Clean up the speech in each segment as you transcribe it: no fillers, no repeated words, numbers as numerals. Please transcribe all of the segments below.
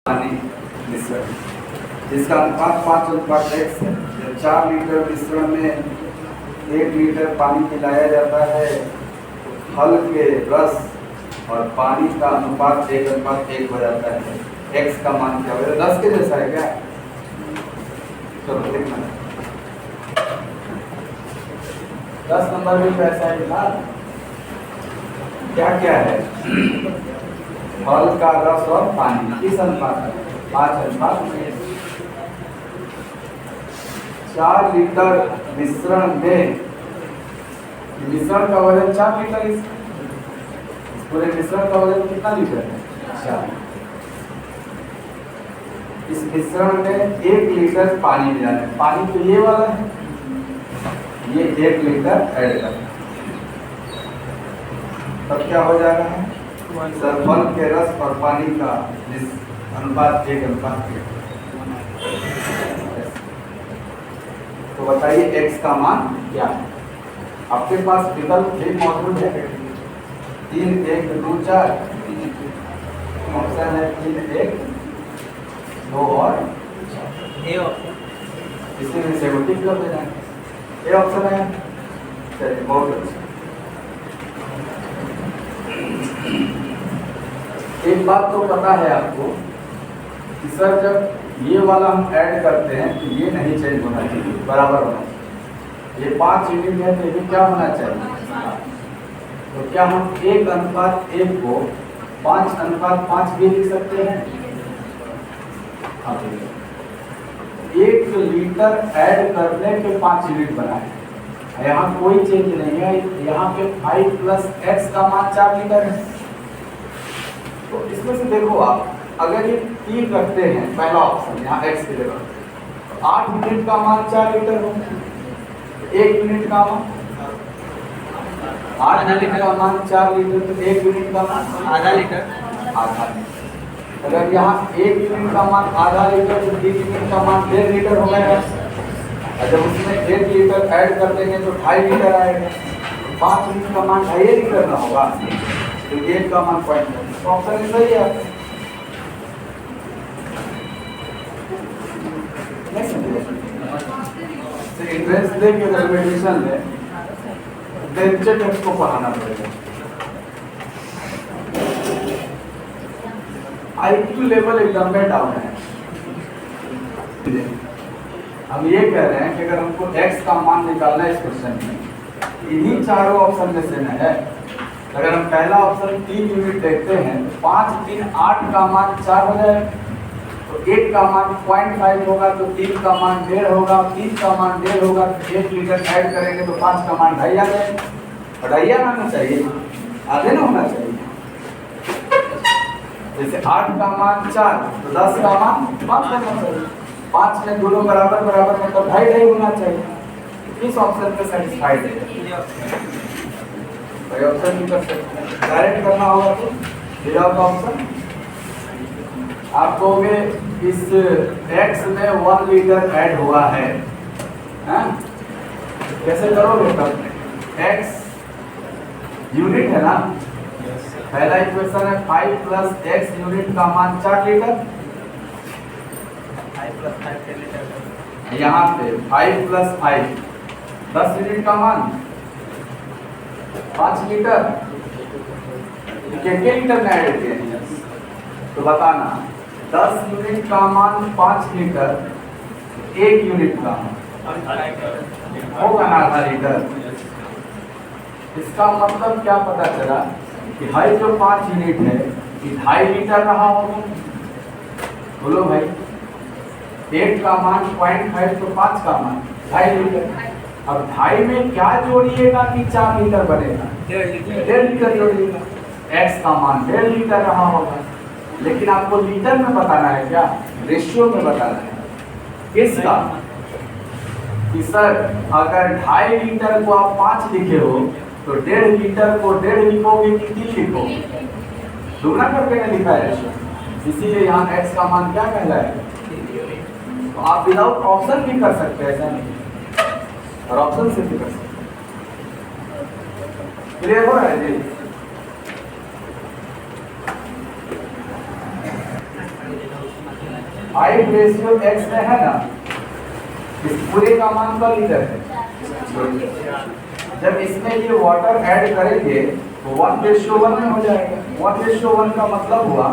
पानी मिश्रण जिसका अनुपात 5:1 है। जब 4 लीटर मिश्रण में 1 लीटर पानी मिलाया जाता है तो फल के रस और पानी का अनुपात 1:1 हो जाता है। x का मान क्या होगा? 10 के जैसा है क्या? चलो देखना 10 नंबर में कैसा है ना, क्या क्या है? फल का रस और पानी किस अनुपात है? 5:1। 4 लीटर मिश्रण में, मिश्रण का वजन 4 लीटर, इस पूरे मिश्रण का वजन कितना लीटर है? 4। इस मिश्रण में 1 लीटर पानी मिलाना है। पानी तो ये वाला है, ये 1 लीटर ऐड करना, तब क्या हो जाएगा है? फल के रस और पानी का अनुपात 1:1। तो बताइए x का मान क्या है? आपके पास विकल्प भी मौजूद है। 3, 1, 2, 4 ऑप्शन है। 3, 1, 2 और ए ऑप्शन, इसी में से वो टिक कर देना है। ए ऑप्शन है। चलिए बहुत अच्छा। एक बात तो पता है आपको कि सर जब ये वाला हम ऐड करते हैं तो ये नहीं चेंज होना चाहिए, बराबर होना चाहिए। ये 5 यूनिट है तो ये क्या होना चाहिए? तो क्या हम 1:1 को 5:5 भी लिख सकते हैं? 1 लीटर ऐड करने पे 5 यूनिट बना है। यहाँ कोई चेंज नहीं है। यहाँ पे 5 + x का मान 4 लीटर है। तो इसमें से देखो आप, अगर ये 3 रखते हैं, पहला ऑप्शन यहाँ x की जगह, तो 8 यूनिट का मान 4 लीटर हो। 1 यूनिट का मान 8 लीटर का मान 4 लीटर, तो 1 यूनिट का मान आधा लीटर। अगर यहाँ 1 यूनिट का मान आधा लीटर तो 3 यूनिट का मान 1.5 लीटर हो गया। और जब उसमें 1 लीटर ऐड कर देंगे तो 2.5 लीटर आएगा। 5 यूनिट का मान 2.5 लीटर ना होगा, तो 1 का मान 0.5। ऑप्शन सही है। इंट्रेंस दे के अगर एडमिशन ले देन टेक्स्ट को पढ़ाना पड़ेगा। IQ लेवल एकदम में डाउन है। हम ये कह रहे हैं कि अगर हमको x का मान निकालना है इस क्वेश्चन में, इन्हीं चारों ऑप्शन में से न है। अगर हम पहला ऑप्शन 3 यूनिट देखते हैं, 5, 3, 8 का मान 4 हो जाए, तो 1 का मान 0.5 होगा, तो 3 का मान 1.5 होगा, 3 का मान 1.5 होगा, तो 1 लीटर ऐड करेंगे तो 5 का मान 2.5 आ जाएगा। 2.5 आना चाहिए, आधे ना होना चाहिए। जैसे 8 का मान 4 तो 10 का मान 5 होना चाहिए। 5 में दोनों बराबर बराबर मतलब 2.5 होना चाहिए। इस ऑप्शन पे सेटिस्फाइड है। ऑप्शन नहीं कर सकते, डायरेक्ट करना होगा तो विदाउट ऑप्शन। आप कहोगे इस x में 1 लीटर ऐड हुआ है, कैसे करोगे? तब x यूनिट है ना। पहला इक्वेशन है 5 + x यूनिट का मान 4 लीटर। 5 + 5 लीटर। यहाँ पे 5 + 5 10 यूनिट का मान 5 लीटर। कितने लीटर में ऐड किए हैं तो बताना। 10 यूनिट का मान 5 लीटर, 1 यूनिट का होगा ना आधा लीटर। इसका मतलब क्या पता चला कि भाई जो 5 यूनिट है कि 2.5 लीटर रहा होगा। बोलो भाई, 1 का मान 0.5 तो 5 का मान 2.5 लीटर। अब 2.5 में क्या जोड़िएगा कि 4 लीटर बनेगा? 1.5 लीटर जोड़िएगा। x का मान 1.5 लीटर रहा होगा, लेकिन आपको लीटर में बताना है क्या? रेशियो में बताना है। किसका? कि सर अगर 2.5 लीटर को आप 5 लिखे हो तो 1.5 लीटर को 1.5 लिखोगे कि 3 लिखोगे? दुगना करके नहीं लिखा है रेशियो, इसीलिए यहाँ x का मान क्या कहलाएगा? तो आप विदाउट ऑप्शन भी कर सकते हैं, ऐसा नहीं, और ऑप्शन से भी कर सकते। क्लियर हो रहा है जी? हाइट रेशियो x में है ना, इस पूरे का मान का लीटर है। जब इसमें ये वाटर ऐड करेंगे तो 1:1 में हो जाएगा। 1:1 का मतलब हुआ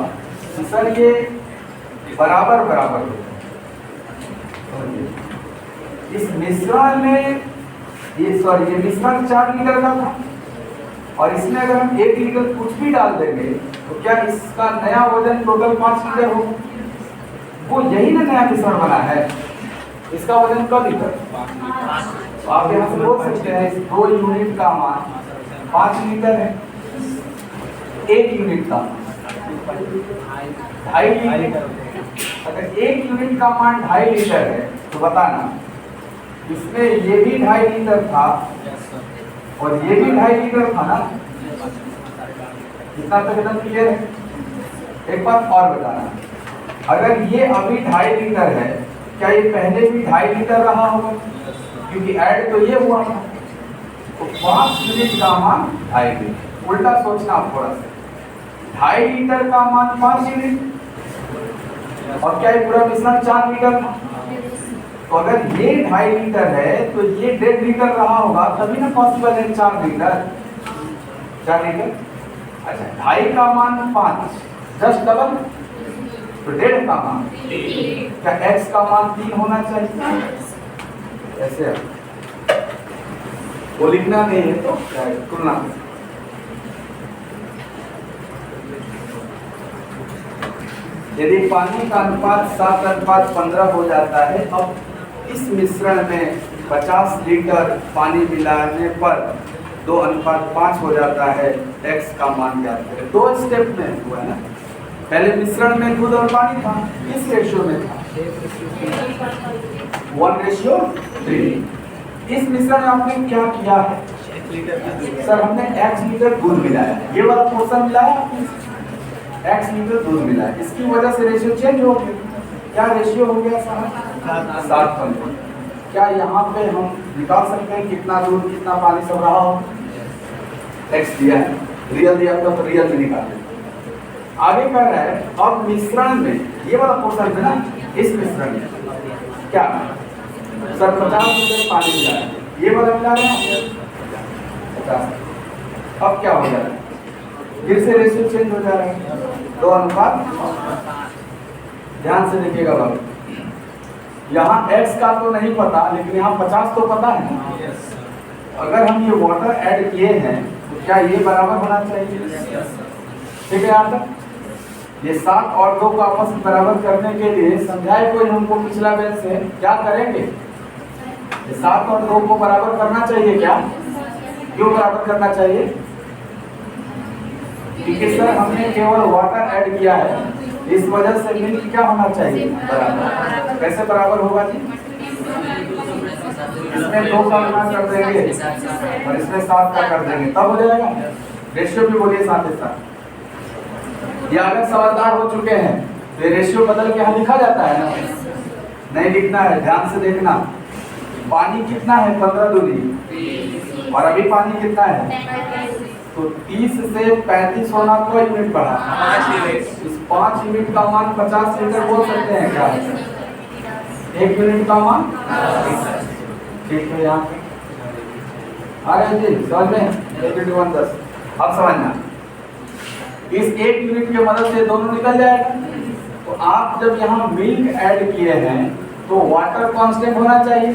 कि सर ये बराबर बराबर होगा। इस मिश्रण में ये मिश्रण 4 लीटर का था और इसमें अगर हम 1 लीटर कुछ भी डाल देंगे तो क्या इसका नया वजन टोटल 5 लीटर होगा? वो यही ना नया मिश्रण बना है, इसका वजन क लीटर। तो आप यहाँ से बोल सकते हैं इस 2 यूनिट का मान 5 लीटर है, 1 यूनिट का 2.5 लीटर। अगर 1 यूनिट का मान 2.5 लीटर है तो बताना इसमें ये भी 2.5 लीटर था और ये भी 2.5 लीटर था ना। कितना तक एकदम क्लियर है? एक बात और बताना, अगर ये अभी 2.5 लीटर है क्या ये पहले भी 2.5 लीटर रहा होगा? क्योंकि ऐड तो ये हुआ था। तो 5 यूनिट का मान 2.5 लीटर। उल्टा सोचना थोड़ा सा, 2.5 लीटर का मान 5 यूनिट और क्या ये पूरा मिश्रण 4 लीटर था। तो अगर ये 2.5 लीटर है तो ये 1.5 लीटर रहा होगा, तभी ना पॉसिबल है 4 लीटर। 4 लीटर, अच्छा 2.5 का मान 5, जस्ट डबल, तो 1.5 का मान, क्या x का मान 3 होना चाहिए? ऐसे वो लिखना नहीं है तो तुलना। यदि पानी का अनुपात 7:15 हो जाता है, अब इस मिश्रण में 50 लीटर पानी मिलाने पर 2:5 हो जाता है। x का मान ज्ञात करें। 2 स्टेप में हुआ ना, पहले मिश्रण में दूध और पानी था, इस रेशियो में था 1:3। इस मिश्रण में आपने क्या किया है? सर हमने x लीटर दूध मिलाया, ये वाला पोर्शन मिलाया, x लीटर दूध मिलाया, इसकी वजह से रेशियो चेंज हो गया। क्या रेशियो हो गया? 7:15। क्या यहाँ पे हम निकाल सकते हैं कितना दूध कितना पानी सब रहा हो? x दिया है, रियल दिया होगा तो रियल में निकाल दें। आगे कह रहा है अब मिश्रण में ये वाला पोर्शन है ना, इस मिश्रण में क्या सर 50 लीटर पानी मिला है, ये वाला मिला रहे हैं 50। अब क्या हो जा रहा है? फिर से रेशियो चेंज हो जा रहा है, 2:5। ध्यान से देखिएगा बाबू, यहाँ x का तो नहीं पता लेकिन यहाँ 50 तो पता है। अगर हम ये वाटर ऐड किए हैं तो क्या ये बराबर होना चाहिए? ठीक है, यहाँ तक ये 7 और 2 को आपस में बराबर करने के लिए समझाए कोई हमको पिछला बेंच से, क्या करेंगे? ये 7 और 2 को बराबर करना चाहिए। क्या क्यों बराबर करना चाहिए? क्योंकि सर हमने केवल वाटर ऐड किया है, इस वजह से मिल्क क्या होना चाहिए? बराबर। कैसे बराबर होगा जी? इसमें 2 का गुना कर देंगे और इसमें 7 का कर देंगे, तब हो जाएगा। रेशियो भी बोलिए साथ ही साथ। या अगर समझदार हो चुके हैं तो रेशियो बदल के यहाँ लिखा जाता है ना, नहीं लिखना है, ध्यान से देखना। पानी कितना है? 15 दूनी, और अभी पानी कितना है? तो 30 से 35 होना को यूनिट बढ़ा, 5 यूनिट का मान 50 लीटर बोल सकते हैं क्या? 1 यूनिट का मान, ठीक है। यहाँ आ रहे जी समझ में? 1 10। अब समझना, इस 1 यूनिट की मदद से दोनों निकल जाएगा। तो आप जब यहाँ मिल्क ऐड किए हैं तो वाटर कांस्टेंट होना चाहिए।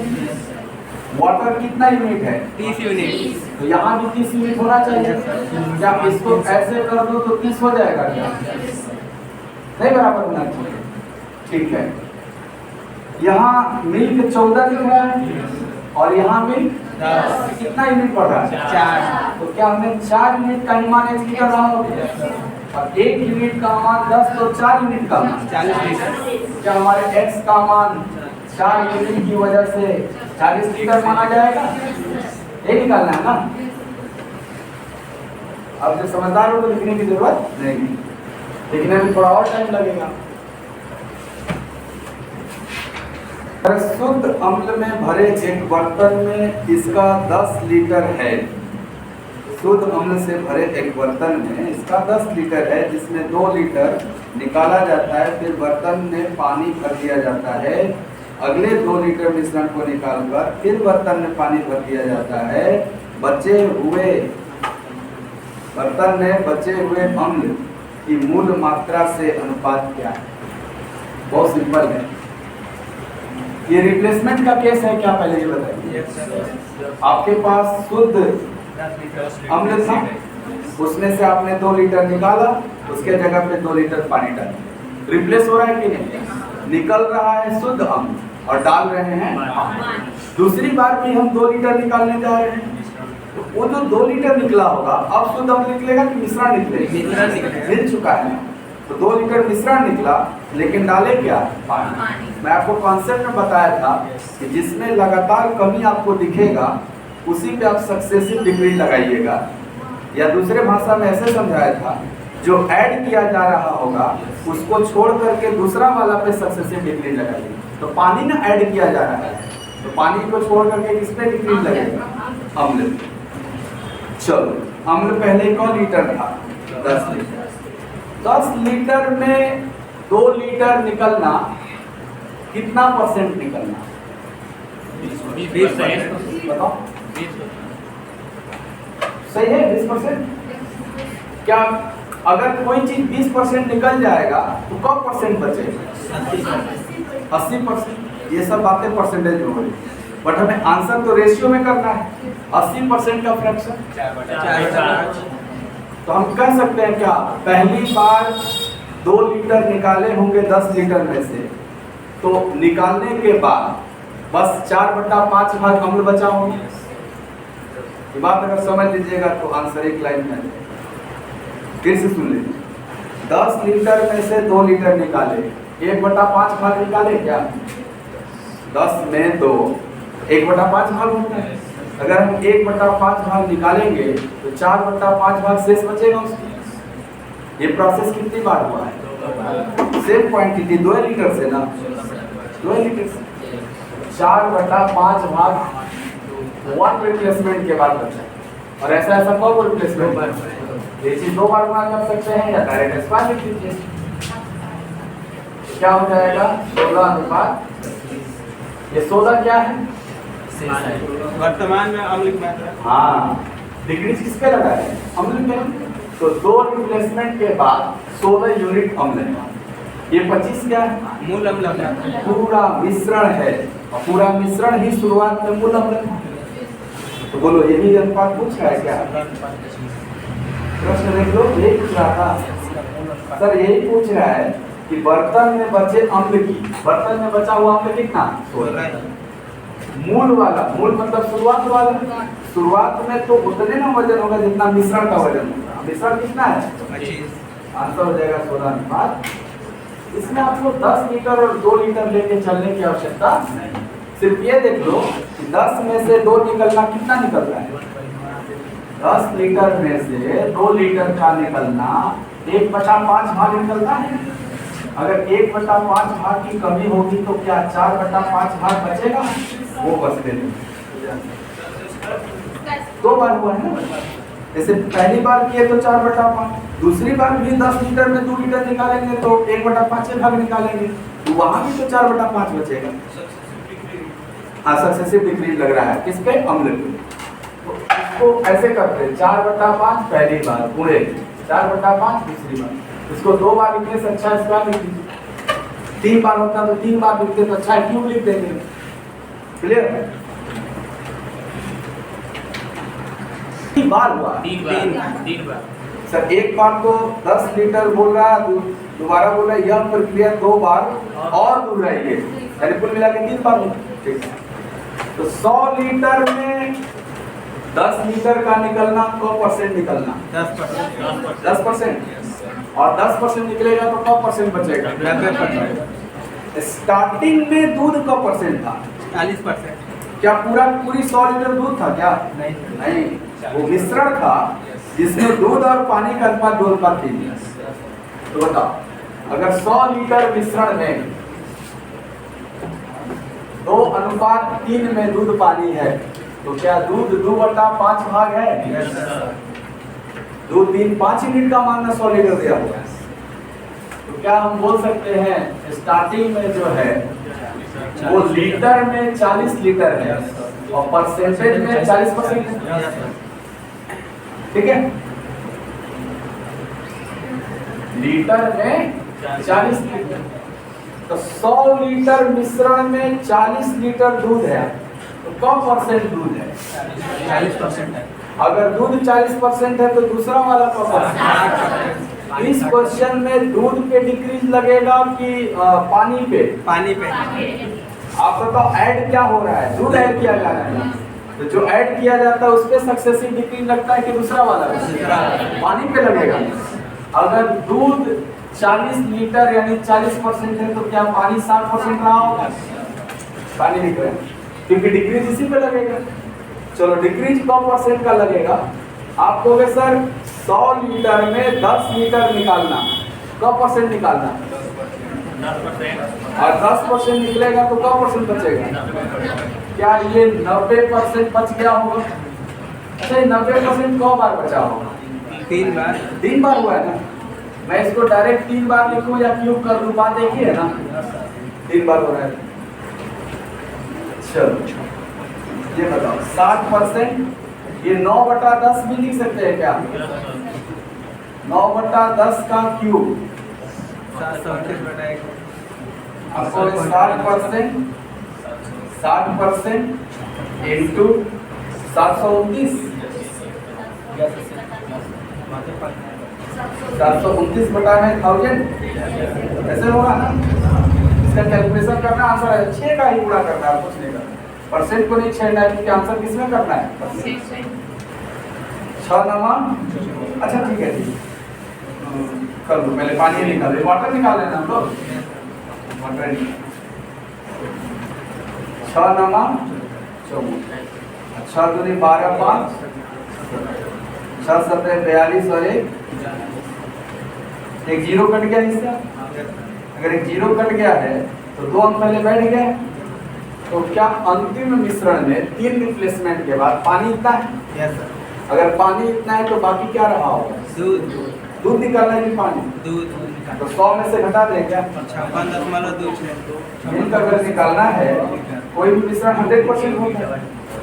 वाटर कितना यूनिट है? 30 यूनिट। तो यहाँ भी 30 यूनिट होना चाहिए। क्या इसको ऐसे कर दो तो 30 हो जाएगा क्या? नहीं, बराबर होना चाहिए। ठीक है, यहाँ मिल्क 14 लिख रहा है और यहाँ मिल्क 10। कितना यूनिट पड़ रहा है? 4। तो क्या हमने 4 यूनिट का मान x लीटर रहा होगा और 1 यूनिट का मान 10, तो 4 यूनिट का मान 40 लीटर। क्या हमारे x का मान 4 यूनिट की वजह से 40 लीटर माना जाएगा? ये निकालना है ना। अब जब समझदार हो तो लिखने की जरूरत नहीं, लिखने में थोड़ा और टाइम लगेगा। शुद्ध अम्ल में भरे एक बर्तन में इसका 10 लीटर है। शुद्ध अम्ल से भरे एक बर्तन में इसका 10 लीटर है, जिसमें 2 लीटर निकाला जाता है, फिर बर्तन में पानी भर दिया जाता है। अगले 2 लीटर मिश्रण को निकालकर फिर बर्तन में पानी भर दिया जाता है। बर्तन में बचे हुए अम्ल की मूल मात्रा से अनुपात क्या है? बहुत सिंपल है। ये रिप्लेसमेंट का केस है क्या, पहले ये बताइए। आपके पास शुद्ध अम्ल था, उसमें से आपने 2 लीटर निकाला, उसके जगह पे 2 लीटर पानी डाला। रिप्लेस हो रहा है कि नहीं? निकल रहा है शुद्ध अम्ल और डाल रहे हैं अम्ल। दूसरी बार भी हम 2 लीटर निकालने जा रहे हैं, तो वो जो 2 लीटर निकला होगा अब शुद्ध अम्ल निकलेगा कि मिश्रण निकलेगा? मिल चुका है, तो 2 लीटर मिश्रण निकला, लेकिन डाले क्या? पानी। मैं आपको कॉन्सेप्ट में बताया था कि जिसमें लगातार कमी आपको दिखेगा उसी पे आप सक्सेसिव डिग्री लगाइएगा, या दूसरे भाषा में ऐसे समझाया था, जो ऐड किया जा रहा होगा उसको छोड़ करके दूसरा वाला पे सक्सेसिव डिग्री लगाइए। तो पानी ना ऐड किया जा रहा है, तो पानी को छोड़ करके किस पे डिग्री लगेगा? अम्ल। चलो, अम्ल पहले कौन लीटर था? 10 लीटर। 10 लीटर में 2 लीटर निकलना, कितना परसेंट निकलना? 20%। बताओ, सही है 20%? क्या अगर कोई चीज 20% निकल जाएगा तो कब परसेंट बचेगा? 80%। ये सब बातें परसेंटेज में हो रही, बट हमें आंसर तो रेशियो में करना है। 80% का फ्रैक्शन 4/8। तो हम कह सकते हैं क्या, पहली बार 2 लीटर निकाले होंगे 10 लीटर में से, तो निकालने के बाद बस 4/5 भाग अम्ल बचा होगा। ये बात अगर समझ लीजिएगा तो आंसर एक लाइन में। फिर से सुन लीजिए, 10 लीटर में से 2 लीटर निकाले, 1/5 भाग निकाले क्या? 10 में 2 1/5 भाग होता है। अगर हम 1/5 भाग निकालेंगे तो 4/5 भाग शेष बचेगा उसकी। ये प्रोसेस कितनी बार हुआ है? सेम क्वांटिटी 2 लीटर से ना, 2 लीटर से 4/5 भाग 1 रिप्लेसमेंट के बाद बचा। और ऐसा कब रिप्लेसमेंट? ये चीज 2 बार गुणा कर सकते हैं या डायरेक्ट स्क्वायर लिख लीजिए। क्या हो जाएगा? 16/। ये 16 क्या है? वर्तमान में अम्ल की मात्रा। हाँ, डिग्री किसके लगा है? अम्ल पे। तो 2 रिप्लेसमेंट के बाद 16 यूनिट अम्ल है। ये 25 क्या है? मूल अम्ल। पूरा मिश्रण है, और पूरा मिश्रण ही शुरुआत में मूल अम्ल था। तो बोलो, यही अनुपात पूछ रहा है क्या? प्रश्न देख लो, यही पूछ रहा था सर, यही पूछ रहा है कि बर्तन में बचे अम्ल की, बर्तन में बचा हुआ अम्ल कितना? 16। मूल वाला, मूल मतलब शुरुआत वाला, शुरुआत में तो उतने ना वजन होगा जितना मिश्रण का वजन होगा। मिश्रण कितना है? 25। आंसर हो जाएगा 16/5। इसमें आपको 10 लीटर और 2 लीटर लेके चलने की आवश्यकता नहीं। सिर्फ ये देख लो कि 10 में से 2 निकलना, कितना निकल रहा है? 10 लीटर में से 2 लीटर का निकलना 1/5 भाग निकलता है। अगर 1/5 भाग की कमी होगी तो क्या 4/5 भाग बचेगा? वो बचते नहीं। 2 बार हुआ है ना। जैसे पहली बार किए तो 4/5, दूसरी बार भी 10 लीटर में 2 लीटर निकालेंगे तो 1/5 भाग निकालेंगे, तो वहां भी तो 4/5 बचेगा। हाँ, सक्सेसिव डिग्री लग रहा है किस पे? अम्ल पे। तो इसको ऐसे करते हैं, 4/5 पहली बार पूरे, 4/5 दूसरी बार। इसको 2 बार लिखने से अच्छा स्क्वायर लिख लीजिए। 3 बार होता तो 3 बार लिखते तो अच्छा क्यूब लिख देंगे। क्लियर है? 3 बार हुआ। 3 बार। सर एक बार तो 10 लीटर बोल रहा है, दोबारा बोल रहा है, यह प्रक्रिया 2 बार और दोहराइए, यानी कुल मिला के 3 बार हुआ। ठीक है, तो 100 लीटर में 10 लीटर का निकलना, कौ परसेंट निकलना? 10%। 10%। और 10% निकलेगा तो कौ परसेंट बचेगा? 90%। स्टार्टिंग में दूध का परसेंट था 40%। क्या पूरी 100 लीटर दूध था क्या? नहीं, वो मिश्रण था जिसमें दूध और पानी का अनुपात 2:3। तो बताओ, अगर 100 लीटर मिश्रण में 2:3 में दूध पानी है, तो क्या दूध 2/5 भाग है? 2, 3, 5 यूनिट का मानना 100 लीटर दिया हुआ है। तो क्या हम बोल सकते हैं स्टार्टिंग में जो है वो लीटर में 40 लीटर है और परसेंटेज में 40% है, ठीक है। लीटर में 40 लीटर, तो 100 लीटर मिश्रण में 40 लीटर दूध है, तो कम परसेंट दूध है? 40% है। अगर दूध 40% है तो दूसरा वाला कौन? इस क्वेश्चन में दूध पे डिक्रीज लगेगा कि पानी पे? पानी पे। आप बताओ ऐड क्या हो रहा है? दूध ऐड किया जा रहा है, तो जो ऐड किया जाता है उस पे सक्सेसिव डिक्रीज लगता है कि दूसरा वाला पानी पे लगेगा। अगर दूध 40 लीटर यानी 40% है तो क्या पानी 60% रहा होगा? पानी निकल रहा है क्योंकि डिक्रीज इसी पे लगेगा। चलो डिक्रीज कम परसेंट का लगेगा। आप कहोगे सर 100 लीटर में 10 लीटर निकालना, कम परसेंट निकालना, 10%। और 10% निकलेगा तो कम परसेंट बचेगा? क्या ये 90% बच गया होगा? अच्छा 90% कौ बार बचा होगा? 3 बार। 3 बार हुआ है ना। मैं इसको डायरेक्ट 3 बार लिखूं या क्यूब कर दूं? बात एक ही है ना, 3 बार हो रहा है। चलो ये बताओ 60%, ये 9/10 भी लिख सकते हैं क्या? 9/10 का क्यूब 729/1। आपको 60% इंटू 729, 729/1000 ऐसे होगा ना। इसका कैलकुलेशन करना, आंसर है 6 का ही पूरा करना है, कुछ नहीं करना। परसेंट को नहीं छेड़ना है क्योंकि आंसर किसमें करना है? 6 नमा। अच्छा ठीक है जी, कर दो। पहले पानी निकाल, वाटर निकाल लेना हम लोग। वाटर 6 नमा 14, 6 दूनी 12, 5 6 7 42 और एक जीरो कट गया इसका। अगर एक जीरो कट गया है तो 2 अंक पहले बैठ गए। तो क्या अंतिम मिश्रण में 3 रिप्लेसमेंट के बाद पानी इतना है? Yes sir. अगर पानी इतना है तो बाकी क्या रहा होगा? दूध। दूध निकालना है कि पानी? दूध। तो 100 में से घटा दें क्या? 56.26। इनका अगर निकालना है, कोई भी मिश्रण 100% होता है।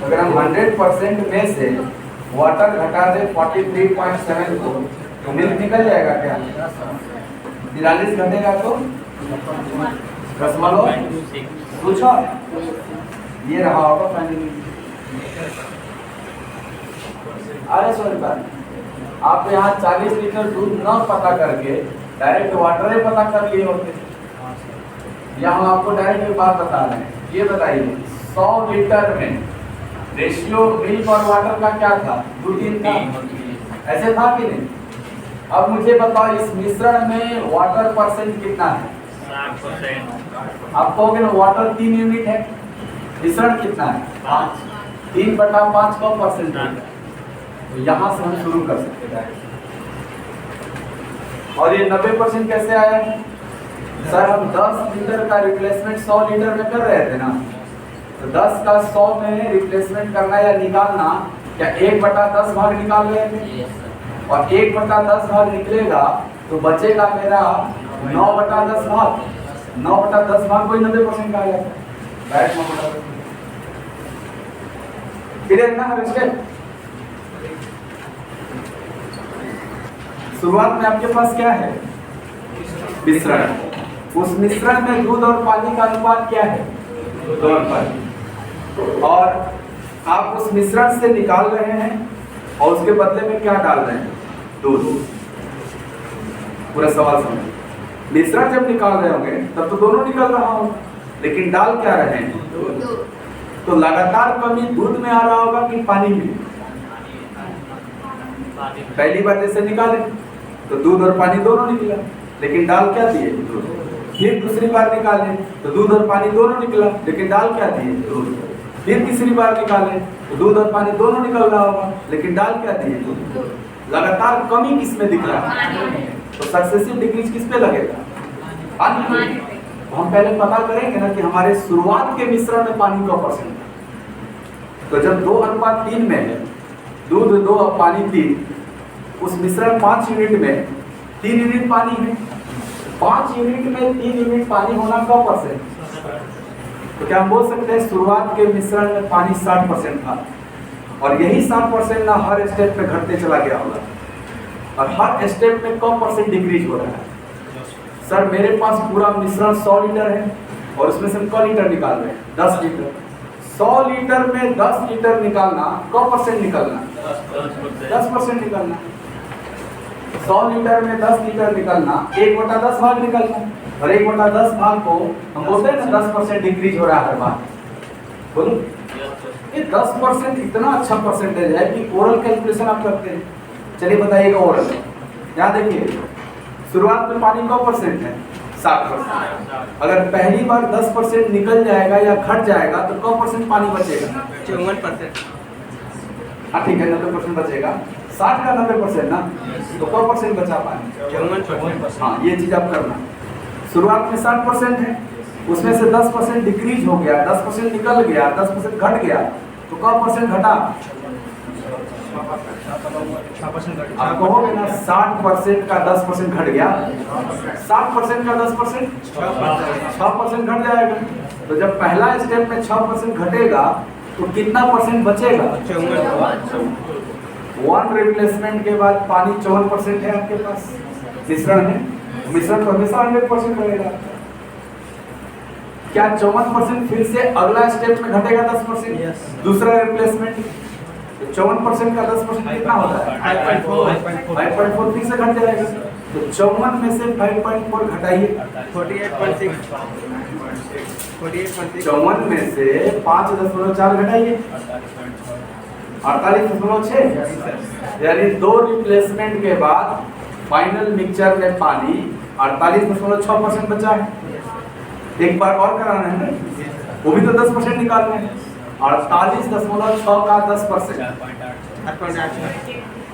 अगर हम 100% में से वाटर घटा दें 43.7 को, तो मिल्क निकल जाएगा क्या? 43 घटेगा तो 10.26 पूछो। ये रहा होगा फाइनली। अरे सॉरी बात, आप यहाँ 40 लीटर दूध न पता करके डायरेक्ट वाटर ही पता कर लिए होते। यहाँ हम आपको डायरेक्ट एक बात बता रहे हैं। ये बताइए 100 लीटर में रेशियो मिल्क और वाटर का क्या था? 2:3 था, ऐसे था कि नहीं? अब मुझे बताओ इस मिश्रण में वाटर परसेंट कितना है? 60%। आप कहोगे ना वाटर 3 यूनिट है, मिश्रण कितना है? 5। 3/5 का परसेंट है। तो यहाँ से हम शुरू कर सकते हैं। और ये 90% कैसे आया? सर हम 10 लीटर का रिप्लेसमेंट 100 लीटर में कर रहे थे ना, तो 10 का 100 में रिप्लेसमेंट करना या निकालना, क्या 1/10 भाग निकाल रहे थे? और 1/10 भाग निकलेगा तो बचेगा मेरा 9/10 भाग। 9/10 भाग कोई 90% का आ जाता है। क्लियर ना हर स्टेप? शुरुआत में आपके पास क्या है? मिश्रण। उस मिश्रण में दूध और पानी का अनुपात क्या है? 2:1। और आप उस मिश्रण से निकाल रहे हैं और उसके बदले में क्या डाल रहे हैं? दूध। पूरा सवाल समझ। मिश्रण जब निकाल रहे होंगे तब तो दोनों निकल रहा होगा, लेकिन डाल क्या रहे हैं? तो लगातार कमी दूध में आ रहा होगा कि पानी में? पहली बार जैसे निकाले तो दूध और पानी दोनों निकला, लेकिन डाल क्या दिए? दूध। फिर दूसरी बार निकाले तो दूध और पानी दोनों निकला, लेकिन डाल क्या दिए? दूध। फिर तीसरी बार निकाले तो दूध और पानी दोनों निकल रहा होगा, लेकिन डाल क्या दिए? दूध। लगातार कमी किस में दिख रहा है? तो सक्सेसिव डिक्रीज किस पे लगेगा? पानी पे। तो हम पहले पता करेंगे ना कि हमारे शुरुआत के मिश्रण में पानी का परसेंट है। तो जब 2:3 में है, दूध 2 और पानी 3, उस मिश्रण 5 यूनिट में 3 यूनिट पानी है। 5 यूनिट में 3 यूनिट पानी होना 100%। तो क्या हम बोल सकते हैं शुरुआत के मिश्रण में पानी 60% था और यही 60% ना हर स्टेप पे घटते चला गया होगा और हर स्टेप में 1% डिक्रीज हो रहा है। सर मेरे पास पूरा मिश्रण 100 लीटर है और उसमें से हम क लीटर निकाल रहे हैं 10 लीटर। 100 लीटर में 10 लीटर निकालना 1% निकलना 10% निकलना। 100 लीटर में 10 लीटर निकलना 1/10 भाग निकलना और 1/10 भाग को हम बोलते हैं ना 10% डिक्रीज हो रहा है हर बार। बोलो ये 10% इतना अच्छा परसेंटेज है कि ओरल कैलकुलेशन आप करते हैं। चलिए बताइएगा ओरल। यहाँ देखिए शुरुआत में पानी 1% है 60%। अगर पहली बार 10% निकल जाएगा या घट जाएगा तो 1% पानी बचेगा? 54%। हाँ ठीक है 90% बचेगा। 60 का 90% ना तो 1% बचा पानी? 54%। हाँ ये चीज आप करना। शुरुआत में 60% है उसमें से 10% डिक्रीज हो गया, 10% निकल गया, 10% घट गया तो 1% घटा? 6% आप कहोगे ना 60% का 10% घट गया, 60% का 10% 6% घट जाएगा। तो जब पहला स्टेप में 6% घटेगा तो कितना परसेंट बचेगा? 1 रिप्लेसमेंट के बाद पानी 54% है आपके पास मिश्रण में। मिश्रण तो हमेशा 100% रहेगा। क्या 54% फिर से अगला स्टेप में घटेगा 10%? दूसरा रिप्लेसमेंट 54% का 10% कितना होता है? 5.4 फिर से घट जाएगा। तो 54 में से 5.4 घटाइए 48.6। 54 में से 5.4 घटाइए 48.6। यानी 2 रिप्लेसमेंट के बाद फाइनल मिक्सचर में पानी 48.6% बचा है। एक बार और कराना है ना, वो भी तो 10% निकालना है। 48.6 का 10%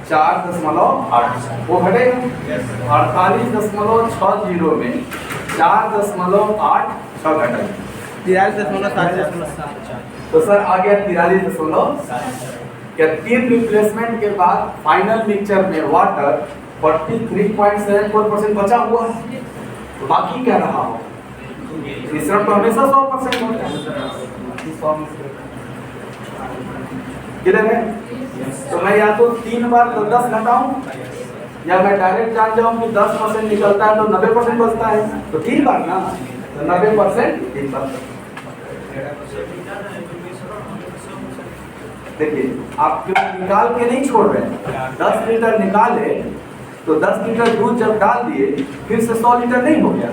4.8 वो घटेगा। 48.60 में 4.86 घटेगा 43.7। तो सर आ गया 43.7। क्या 3 रिप्लेसमेंट के बाद फाइनल मिक्सचर में वाटर 43.74% बचा हुआ है। तो बाकी क्या रहा हो? मिश्रण तो हमेशा 100% होता है। क्लियर है? तो मैं या तो 3 बार 10 घटाऊं या मैं डायरेक्ट जान जाऊं कि 10% निकलता है तो 90% बचता है। तो 3 बार ना तो 90% 3 बार। देखिए आप क्यों निकाल के नहीं छोड़ रहे हैं? 10 लीटर निकाले तो 10 लीटर दूध जब डाल दिए फिर से 100 लीटर नहीं हो गया?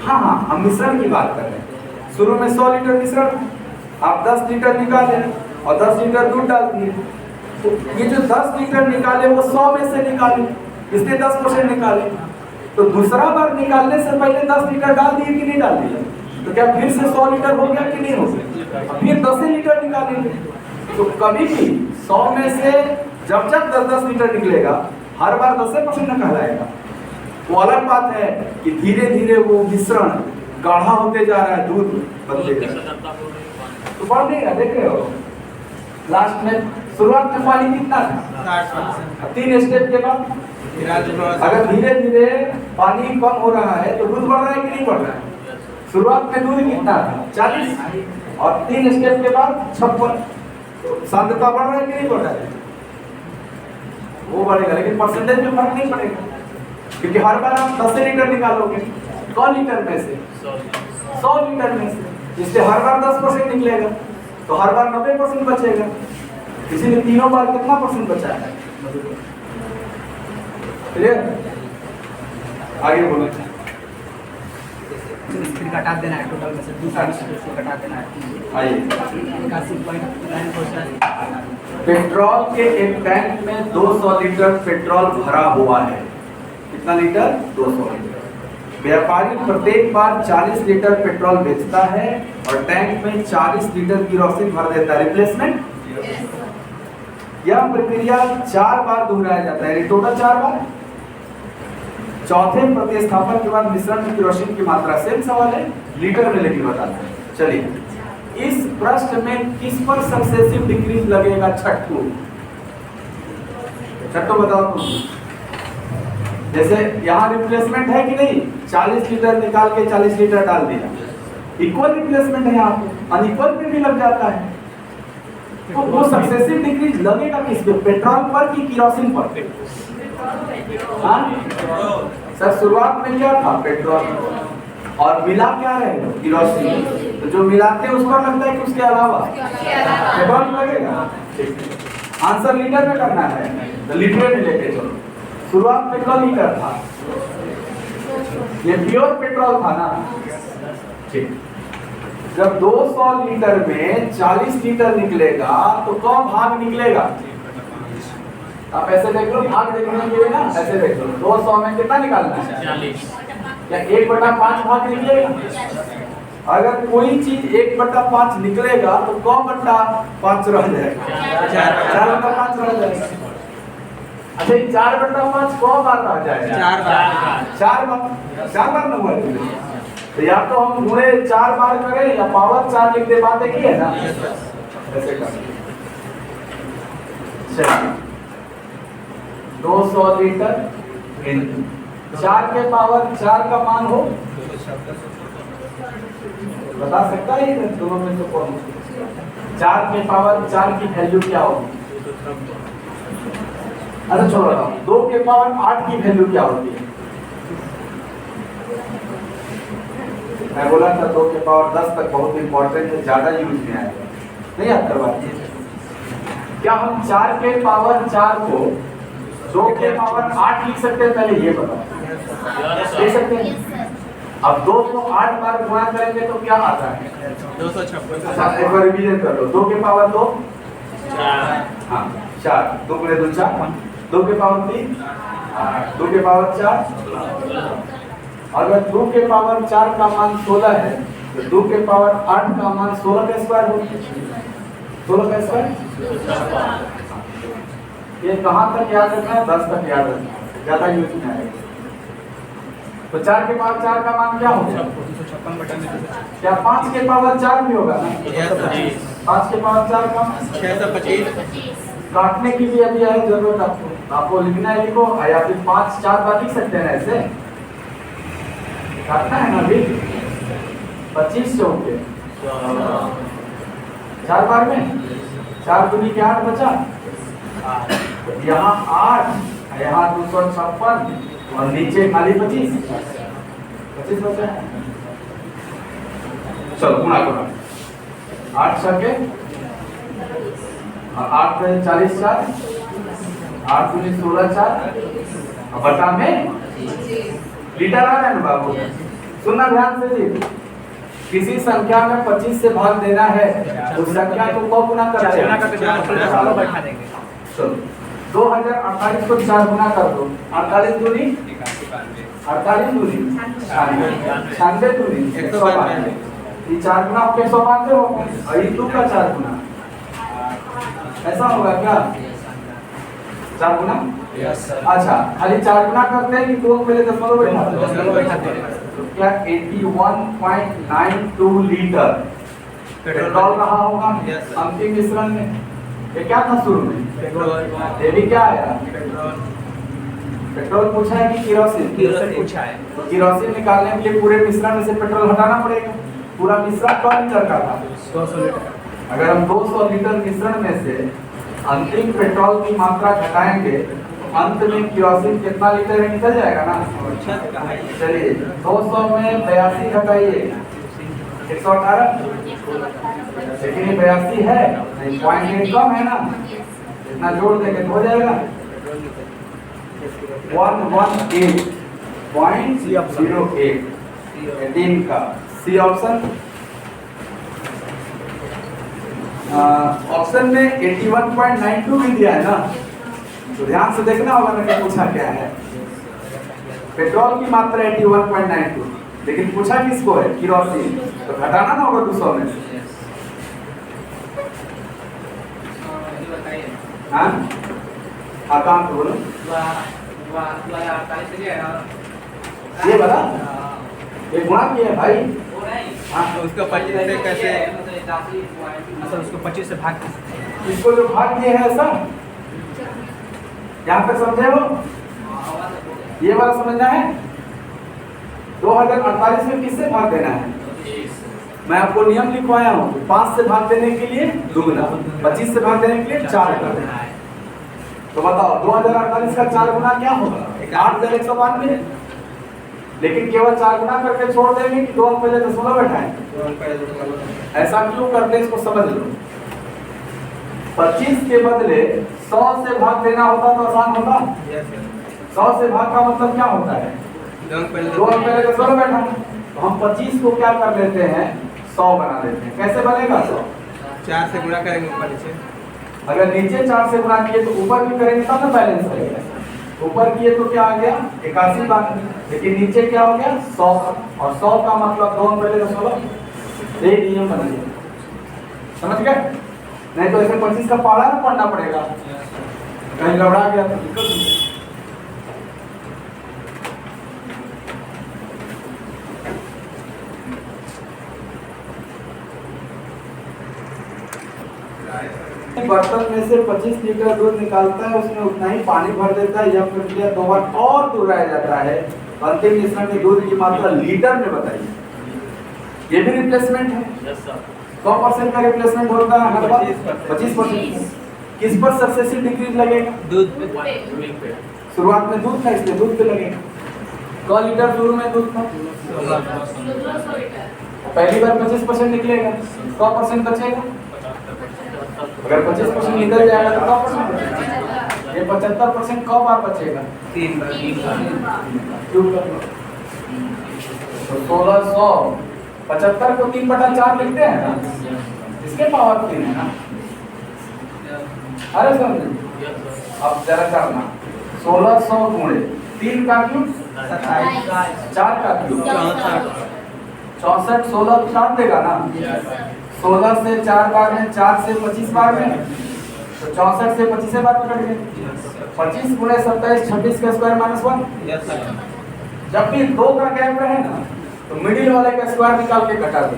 हाँ हम मिश्रण की बात कर रहे हैं। शुरू में 100 लीटर मिश्रण, आप 10 लीटर निकाले और 10 लीटर दूध डाल दिए। तो ये जो 10 लीटर निकाले वो 100 में से निकाले, इसलिए 10% निकाले। तो दूसरा बार निकालने से पहले 10 लीटर डाल दिए कि नहीं डाल दिए? तो क्या फिर से 100 लीटर हो गया कि नहीं हो गया? फिर 10 लीटर निकालेंगे। तो कभी भी 100 में से जब 10 लीटर निकलेगा हर बार 10% न कहलाएगा। वो अलग बात है कि धीरे धीरे वो मिश्रण गाढ़ा होते जा रहा है, दूध बनते जा रहा है तो बढ़ देगा। देख रहे हो लास्ट में शुरुआत में पानी कितना था? 3 स्टेप के बाद अगर धीरे धीरे पानी कम हो रहा है तो दूध बढ़ रहा है कि नहीं बढ़ रहा है? शुरुआत में दूध कितना था? 40 और 3 स्टेप के बाद 56। तो सांद्रता बढ़ रहा है कि नहीं बढ़ रहा है? वो बढ़ेगा लेकिन परसेंटेज में फर्क नहीं पड़ेगा क्योंकि हर बार आप 10 लीटर निकालोगे 100 लीटर में से 100 लीटर में से, इसलिए हर बार 10% निकलेगा तो हर बार 90% बचेगा। इसीलिए तीनों बार कितना परसेंट बचा है? क्लियर? आगे बोलो। फिर घटा देना है टोटल में से 2 घटा देना है। आइए 81.9%। पेट्रोल के एक टैंक में 200 लीटर पेट्रोल भरा हुआ है। कितना लीटर? 200 लीटर। व्यापारी प्रत्येक बार 40 लीटर पेट्रोल बेचता है और टैंक में 40 लीटर केरोसिन भर देता है। रिप्लेसमेंट यह प्रक्रिया 4 बार दोहराया जाता है, टोटल 4 बार। चौथे प्रतिस्थापन के बाद मिश्रण में केरोसिन की मात्रा, सेम सवाल है लीटर में लेकिन बताते हैं। चलिए इस प्रश्न में किस पर सक्सेसिव डिक्रीज लगेगा? छठ को सर तो बताओ तुम। जैसे यहाँ रिप्लेसमेंट है कि नहीं, 40 लीटर निकाल के 40 लीटर डाल दिया, इक्वल रिप्लेसमेंट है यहाँ पे, अनइक्वल पे भी लग जाता है। तो वो सक्सेसिव डिक्रीज लगेगा किस पे, पेट्रोल पर कि केरोसिन पर? हाँ सर, शुरुआत में क्या था, पेट्रोल, और मिला क्या रहेगा, केरोसिन। तो जो मिलाते हैं उस पर लगता है कि उसके अलावा पेट्रोल लगेगा। आंसर लीटर में करना है तो लीटर में लेके चलो। शुरुआत पेट्रोल लीटर था, ये प्योर पेट्रोल था ना, ठीक। जब 200 लीटर में 40 लीटर निकलेगा तो कौन भाग निकलेगा? आप ऐसे देख लो, भाग देखने के लिए ना ऐसे देख लो, 200 में कितना निकालना है, 40, या 1/5 भाग निकलेगा। अगर कोई चीज 1/5 निकलेगा तो कौन बट्टा 5 रह जाएगा, 4/5 रह जाएगा। अच्छा, 4/5 कौ बार रह जाएगा, 4 बार ना हुआ। तो या तो हम गुणे 4 बार करें या पावर 4 लिख दे, बात है ना, ऐसे कर। चलिए 200 लीटर इन 4 के पावर 4 का मान हो, बता सकता है ये दोनों में से कौन? 4 के पावर 4 की वैल्यू क्या होगी? अरे छोड़ो, 2 के पावर 8 की वैल्यू क्या होती है? मैं बोला था 2 के पावर 10 तक बहुत इंपॉर्टेंट है, ज्यादा यूज में आएगा, नहीं याद करवाइए। क्या हम 4 के पावर 4 को 2 के पावर 8 लिख सकते हैं? पहले ये बताओ, लिख सकते हैं। अब 2 को 8 बार गुणा करेंगे तो क्या आता है? 256। एक बार रिवीजन कर लो, 2 के पावर 2 हाँ 4, 2 गुणे 2 4, 2 के पावर 3 2 के पावर 4। अगर 2 के पावर 4 का मान 16 है तो 2 के पावर 8 का मान 16 का स्क्वायर होगा, 16 का स्क्वायर। ये कहाँ तक याद रखना है? 10 तक याद रखना है, ज्यादा यूज नहीं आएगा। तो 4 के पावर 4 का मान क्या होगा? क्या 5 के पावर 4 भी होगा ना? 5 के पावर 4 का 625। काटने की भी अभी है जरूरत आपको लिखना है, लिखो, या फिर 5 4 बार लिख सकते हैं ना, ऐसे काटना है ना अभी। 25 चौके 4 बार में 4 दूनी के 8 बचा, यहाँ 8, यहाँ 256 और नीचे खाली 25 बचा। चलो गुणा करो, 8 छके 8 में 40 4, 8 दूनी 16 4 और बटा में लीटर आ रहा है ना बाबू, सुनना ध्यान से जी। किसी संख्या में 25 से भाग देना है, उस संख्या को कब गुना करते हैं? बैठा देंगे। चलो 2048 को 4 गुना कर दो, 48 दूनी 48 दूनी 96 दूनी 192। ये 4 गुना आपके 192 हो, और ये 2 का 4 गुना ऐसा होगा क्या? 4 गुना अच्छा, खाली 4 गुना करते हैं कि 2 पहले दशमलव बैठाते हैं? तो क्या 81.92 लीटर पेट्रोल रहा होगा अंतिम मिश्रण में। ये क्या था शुरू में? ये भी क्या आया? पेट्रोल पूछा है कि केरोसिन पूछा है। तो केरोसिन निकालने के लिए पूरे मिश्रण में से पेट्रोल हटाना पड़ेगा। पूरा मिश्रण कौन लीटर का था? 200 लीटर। अगर हम 200 लीटर मिश्रण में से अंतिम पेट्रोल की मात्रा घटाएंगे तो अंत में केरोसिन कितना लीटर में निकल जाएगा ना। चलिए 200 में 82 घटाइए 118, लेकिन ये 82 है नहीं, 0.8 कम है ना, इतना जोड़ देंगे तो हो जाएगा 118.08 18 का सी ऑप्शन। ऑप्शन में 81.92 भी दिया है ना, तो ध्यान से देखना होगा ना कि पूछा क्या है। पेट्रोल की मात्रा 81.92, लेकिन पूछा किसको है? केरोसिन, तो घटाना ना होगा 200 में से। हाँ काम तो बोलो ये बता, ये गुणा किया है भाई। हाँ तो उसको 25 से कैसे, मतलब उसको 25 से भाग, इसको जो भाग किया है ऐसा यहाँ पे समझे हो? ये वाला समझना है। 2048 में किससे भाग देना है? मैं आपको नियम लिखवाया हूँ, 5 से भाग देने के लिए दुगना, 25 से भाग देने के लिए 4 कर देना है। तो बताओ 2048 का 4 गुना क्या होगा? 8192। लेकिन केवल 4 गुना करके छोड़ देंगे कि 2 अंक पहले दशमलव बैठाएं? ऐसा क्यों करते हैं, इसको समझ लो। 25 के बदले 100 से भाग देना होता तो आसान होता। 100 से भाग का मतलब क्या होता है? 2 अंक पहले दशमलव बैठाएं। तो हम 25 को क्या कर लेते हैं? 100 बना देते हैं। कैसे बनेगा 100? 4 से गुणा करेंगे ऊपर नीचे। अगर नीचे 4 से गुणा किए तो ऊपर भी करेंगे तब ना बैलेंस रहेगा। ऊपर किए तो क्या आ गया? 81 बार, लेकिन नीचे क्या हो गया? 100। और 100 का मतलब 2 अंक पहले दशमलव। ये नियम बन गया, समझ गए? नहीं तो ऐसे 25 का पाला ना पढ़ना पड़ेगा, कहीं गड़बड़ा गया तो दिक्कत नहीं। बर्तन में से 25 लीटर दूध निकालता है, उसमें उतना ही पानी भर देता है, यह प्रक्रिया 2 बार और दोहराया जाता है। अंतिम मिश्रण में दूध की मात्रा लीटर में बताइए। ये भी रिप्लेसमेंट है। 100% का रिप्लेसमेंट होता है हर बार 25%। किस पर सक्सेसिव डिक्रीज लगेगा? दूध पे। शुरुआत में दूध था इसलिए दूध पे लगेगा। 100 लीटर शुरू में दूध था, 1600 लीटर। पहली बार 25% निकलेगा, 100% बचेगा। अगर 25% निकल जाएगा तो 100% बचेगा। ये 75% कब बार बचेगा? 3 बार। क्यों कर लो? तो 1600 75 को 3/4 लिखते हैं ना, इसके पावर 3 है ना। अरे समझे, अब जरा करना 1600 गुणे 3 का क्यूब 4 का क्यूब 64 16 साथ देगा ना। 16 से 4 बार में, 4 से 25 बार में, तो 64 से 25 बार में कट गए। 25 गुणे 27 26 का स्क्वायर माइनस 1। जब भी 2 का गैप रहे ना तो मिडिल वाले का स्क्वायर निकाल के घटा दे।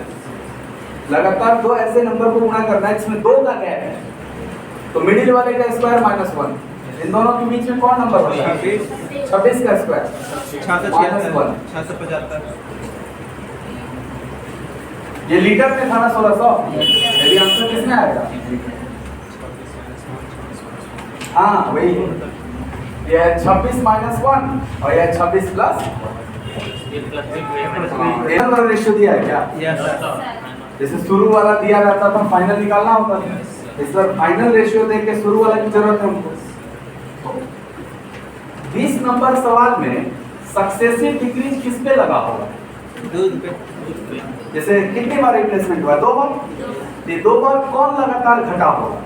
लगातार 2 ऐसे नंबर को गुणा करना है जिसमें 2 का गैप है, तो मिडिल वाले का स्क्वायर माइनस 1। इन दोनों के बीच में कौन नंबर होता है? 26 का स्क्वायर माइनस 1। 675। ये लीटर में था ना 1600। यदि आंसर किसमें आएगा? हाँ वही, ये 26 माइनस 1 और ये 26 प्लस रेशियो दिया है क्या? जैसे शुरू वाला दिया रहता था, फाइनल निकालना होता था, इस बार फाइनल रेशियो देख के शुरू वाला की जरूरत है हमको। 20 नंबर सवाल में सक्सेसिव डिक्रीज किस पे लगा होगा? दूध पे। जैसे कितनी बार रिप्लेसमेंट हुआ? 2 बार। ये 2 बार कौन लगातार घटा होगा?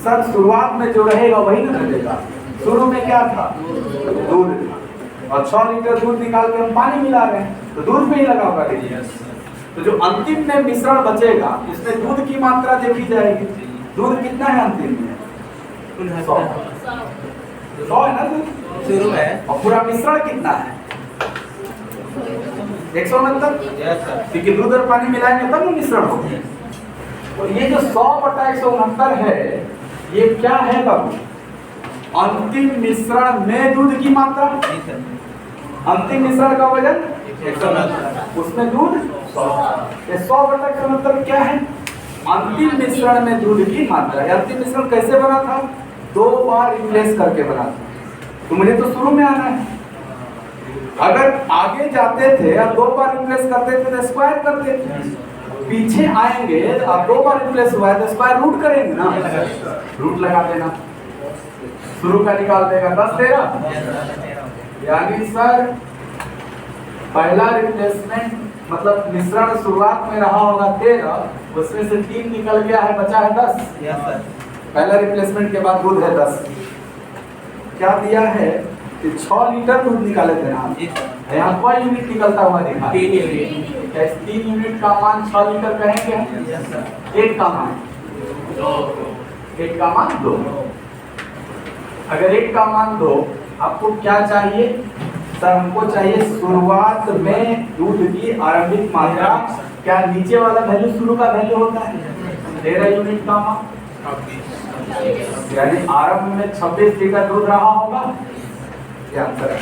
सर शुरुआत में जो रहेगा वही ना घटेगा। शुरू में क्या था? दूध था, और 6 लीटर दूध निकाल के हम पानी मिला रहे हैं तो दूध पे ही लगा होगा। तो जो अंतिम में मिश्रण बचेगा उसमें दूध की मात्रा देखी जाएगी। दूध कितना है अंतिम में? 100 है ना दूध शुरू में। और पूरा मिश्रण कितना है? 169। क्योंकि दूध और पानी मिलाएंगे तब ना मिश्रण होगा। तो ये जो 100/169 है, ये क्या है बाबू? अंतिम मिश्रण में दूध की मात्रा। अंतिम मिश्रण का वजन 169, उसमें दूध 100। ये 100/169 क्या है? अंतिम मिश्रण में दूध की मात्रा। अंतिम मिश्रण कैसे बना था? 2 बार रिप्लेस करके बना था। तो मुझे तो शुरू में आना है। अगर आगे जाते थे और 2 बार रिप्लेस करते थे तो स्क्वायर करते थे, पीछे आएंगे तो अब 2 बार रिप्लेस हुआ है तो स्क्वायर रूट करेंगे ना, रूट लगा देना। शुरू का निकाल देगा 10 13, यानी सर पहला रिप्लेसमेंट मतलब मिश्रण शुरुआत में रहा होगा 13, उसमें से 3 निकल गया है, बचा है 10। पहला रिप्लेसमेंट के बाद दूध है 10। क्या दिया है कि 6 लीटर दूध निकाले थे ना, यहाँ कोई यूनिट निकलता हुआ दिखा? 3 यूनिट। 3 यूनिट का मान 6 लीटर कहेंगे। एक का मान 2। अगर एक का मान 2, आपको क्या चाहिए? सर हमको चाहिए शुरुआत में दूध की आरंभिक मात्रा। क्या नीचे वाला वैल्यू शुरू का वैल्यू होता है? 13 यूनिट का मान यानी आरंभ में 26 लीटर दूध रहा होगा। ये आंसर है।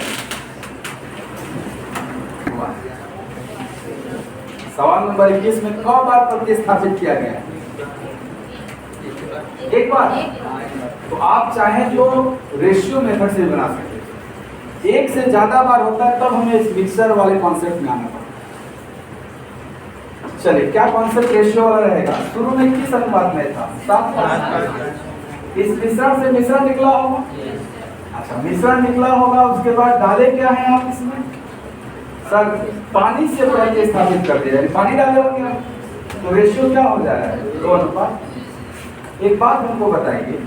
सवाल नंबर 21 में कौ बार प्रतिस्थापित किया गया है? एक बार। तो आप चाहें तो रेशियो मेथड से बना सकते हैं। एक से ज्यादा बार होता है तब हमें इस मिक्सर वाले कॉन्सेप्ट में आना पड़ता है। चलिए, क्या कॉन्सेप्ट रेशियो वाला रहेगा? शुरू में किस अनुपात में था? 7। इस मिश्रण से मिश्रण निकला होगा। अच्छा, मिश्रण निकला होगा, उसके बाद डाले क्या है आप इसमें? सर, पानी से पहले स्थापित कर दिया, पानी डाले होंगे आप, तो रेशियो क्या हो जा रहा है? 2 अनुपात। एक बात हमको बताइए,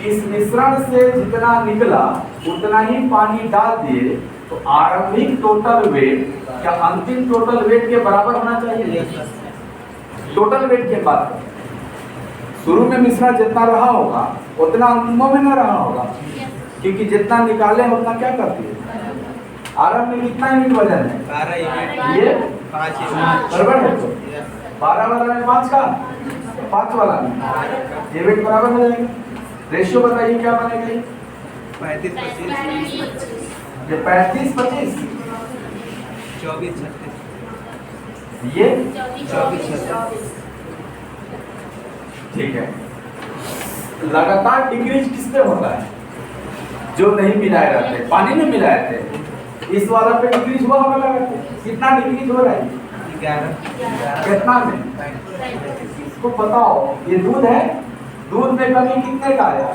इस मिश्रण से जितना निकला उतना ही पानी डाल दिए, तो आरंभिक टोटल वेट क्या अंतिम टोटल वेट के बराबर होना चाहिए? टोटल वेट के बाद शुरू में मिश्रण जितना रहा होगा उतना अंतिमों में न रहा होगा, क्योंकि जितना निकाले उतना क्या करती है? आरंभ में कितना यूनिट वजन है? 12 ये 5 बराबर है। तो 12 वाला में 5 का, 5 वाला में ये वेट बराबर हो जाएगा। रेशियो बताइए क्या बनेगा? ये 35-25 ये 35-25, 24-36 ये 24-36 ठीक है। लगातार डिक्रीज किस पे होता है? जो नहीं मिलाए रहते, पानी में मिलाए थे, इस वाला पे डिक्रीज हुआ होगा लगातार। कितना डिक्रीज हो रहा है? 11 कितना में? इसको बताओ, ये दूध है, दूध में कमी कितने का आया?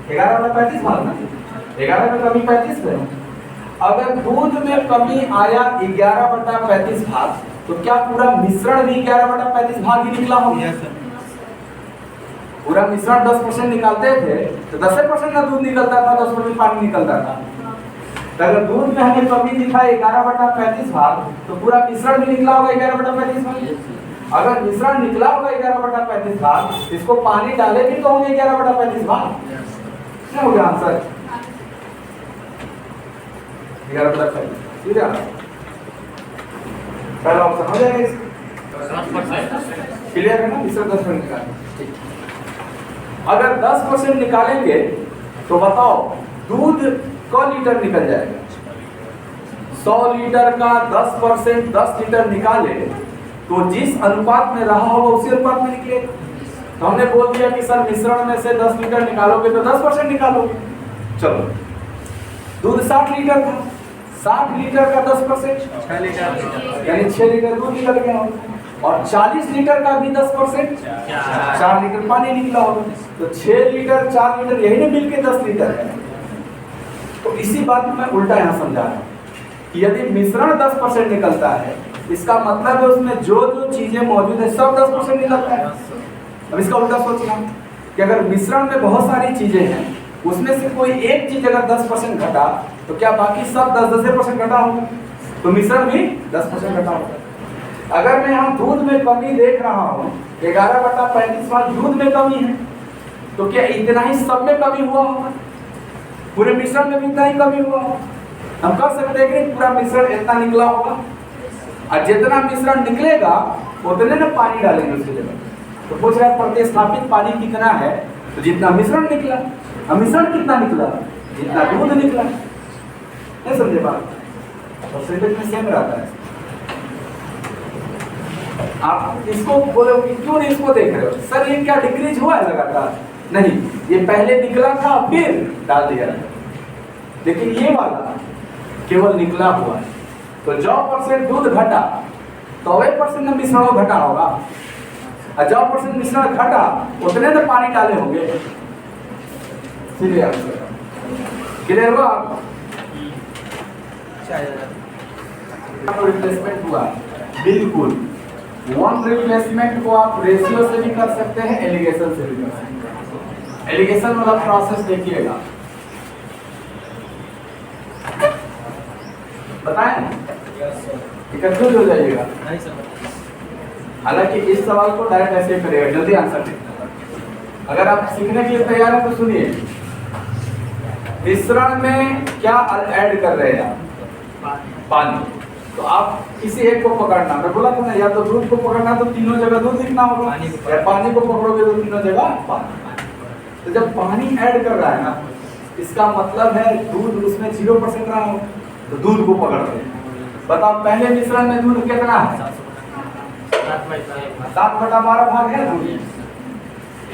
11/35 मानना। 11 में कमी 35 में। अगर दूध में कमी आया 11/35 भाग, तो क्या पूरा मिश्रण भी 11/35 भाग ही निकला होगा? Yes sir. पूरा मिश्रण 10% निकालते थे तो 10% ना दूध निकलता था, 10% पानी निकलता था। तो अगर दूध में हमें कमी दिखा 11/35 भाग, तो पूरा मिश्रण भी निकला होगा 11/35 भाग। अगर मिश्रण निकला होगा 11/35 भाग, इसको पानी डाले भी तो होंगे 11/35 भाग। क्या हो गया आंसर? 11/35। ठीक है, पहला ऑप्शन हो जाएगा इसका। क्लियर है ना? मिश्रण 10% निकालेंगे। अगर 10% निकालेंगे तो बताओ दूध क लीटर निकल जाएगा? 100 लीटर का 10% 10 लीटर निकाले तो जिस अनुपात में रहा होगा उसी अनुपात में निकलेगा। तो हमने बोल दिया कि सर मिश्रण में से 10 लीटर निकालोगे तो 10% निकालोगे। चलो, दूध 60 लीटर था, 60 लीटर का 10% 6 लीटर यानी 6 लीटर दूध निकल गया होगा, और 40 लीटर का भी 10% 4 लीटर पानी निकला होगा। तो 6 लीटर 4 लीटर यही ना मिलके 10 लीटर है। तो इसी बात को मैं उल्टा यहाँ समझा रहा हूँ कि यदि मिश्रण 10% निकलता है, इसका मतलब है उसमें जो जो चीजें मौजूद है सब 10% निकलता है। अब इसका उल्टा सोचना कि अगर मिश्रण में बहुत सारी चीजें हैं, उसमें से कोई एक चीज अगर 10% घटा, तो क्या बाकी सब 10% घटा होगा? तो मिश्रण भी 10% घटा होगा। अगर मैं यहाँ दूध में कमी देख रहा हूँ 11/35 भाग दूध में कमी है, तो क्या इतना ही सब में कमी हुआ होगा? पूरे मिश्रण में भी इतना ही कमी हुआ होगा? हम कह सकते हैं कि पूरा मिश्रण इतना निकला होगा, और जितना मिश्रण निकलेगा उतने ना पानी डालेंगे उसके जगह। तो पूछ रहा है प्रतिस्थापित पानी कितना है? तो जितना मिश्रण निकला। अब मिश्रण कितना निकला? जितना दूध निकला। नहीं समझे बात? परसेंटेज में सेम रहता है। आप इसको बोलोगे क्यों नहीं इसको देख रहे हो? सर ये क्या डिक्रीज हुआ है लगातार? नहीं, ये पहले निकला था फिर डाल दिया, लेकिन ये वाला केवल निकला हुआ है। तो जो % दूध घटा तो 1% मिश्रण घटा होगा, और जो % मिश्रण घटा उतने तो पानी डाले होंगे। क्लियर हुआ? रिप्लेसमेंट हुआ बिल्कुल। वन रिप्लेसमेंट को आप रेशियो से भी कर सकते हैं, एलिगेशन से भी कर सकते हैं। एलिगेशन वाला प्रोसेस देखिएगा, बताएं, कंफ्यूज हो जाइएगा। हालांकि इस सवाल को डायरेक्ट ऐसे करेगा, जल्दी आंसर दें। अगर आप सीखने के लिए तैयार हैं तो सुनिए, मिश्रण में क्या ऐड कर रहे हैं आप? पानी। तो आप किसी एक को पकड़ना, मैं बोला था ना, या तो दूध को पकड़ना तो तीनों जगह दूध लिखना होगा, या पानी को पकड़ोगे तो तीनों जगह पानी। तो जब पानी ऐड कर रहा है ना, इसका मतलब है दूध उसमें 0% रहा हो, तो दूध को पकड़ रहे हैं। बताओ पहले मिश्रण में दूध कितना है? 7/12 भाग है दूध।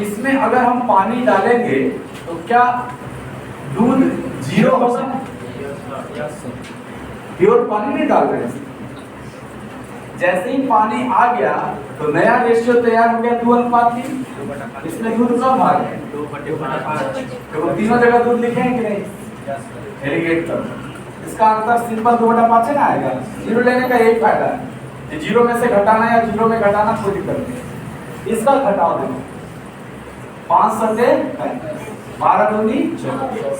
इसमें अगर हम पानी डालेंगे तो क्या दूध 0 होगा? प्योर पानी नहीं डाल रहे हैं। जैसे ही पानी आ गया तो नया रेशियो तैयार हो गया 2:3। इसमें दूध का भाग है 2/5। तो तीनों जगह दूध लिखे हैं कि नहीं? एलिगेट कर, इसका आंसर सिंपल 2/5 ना आएगा। 0 लेने का एक फायदा है कि 0 में से घटाना या 0 में घटाना कोई दिक्कत नहीं। इसका घटाओ देखो, 5 सत्ते 12 दूनी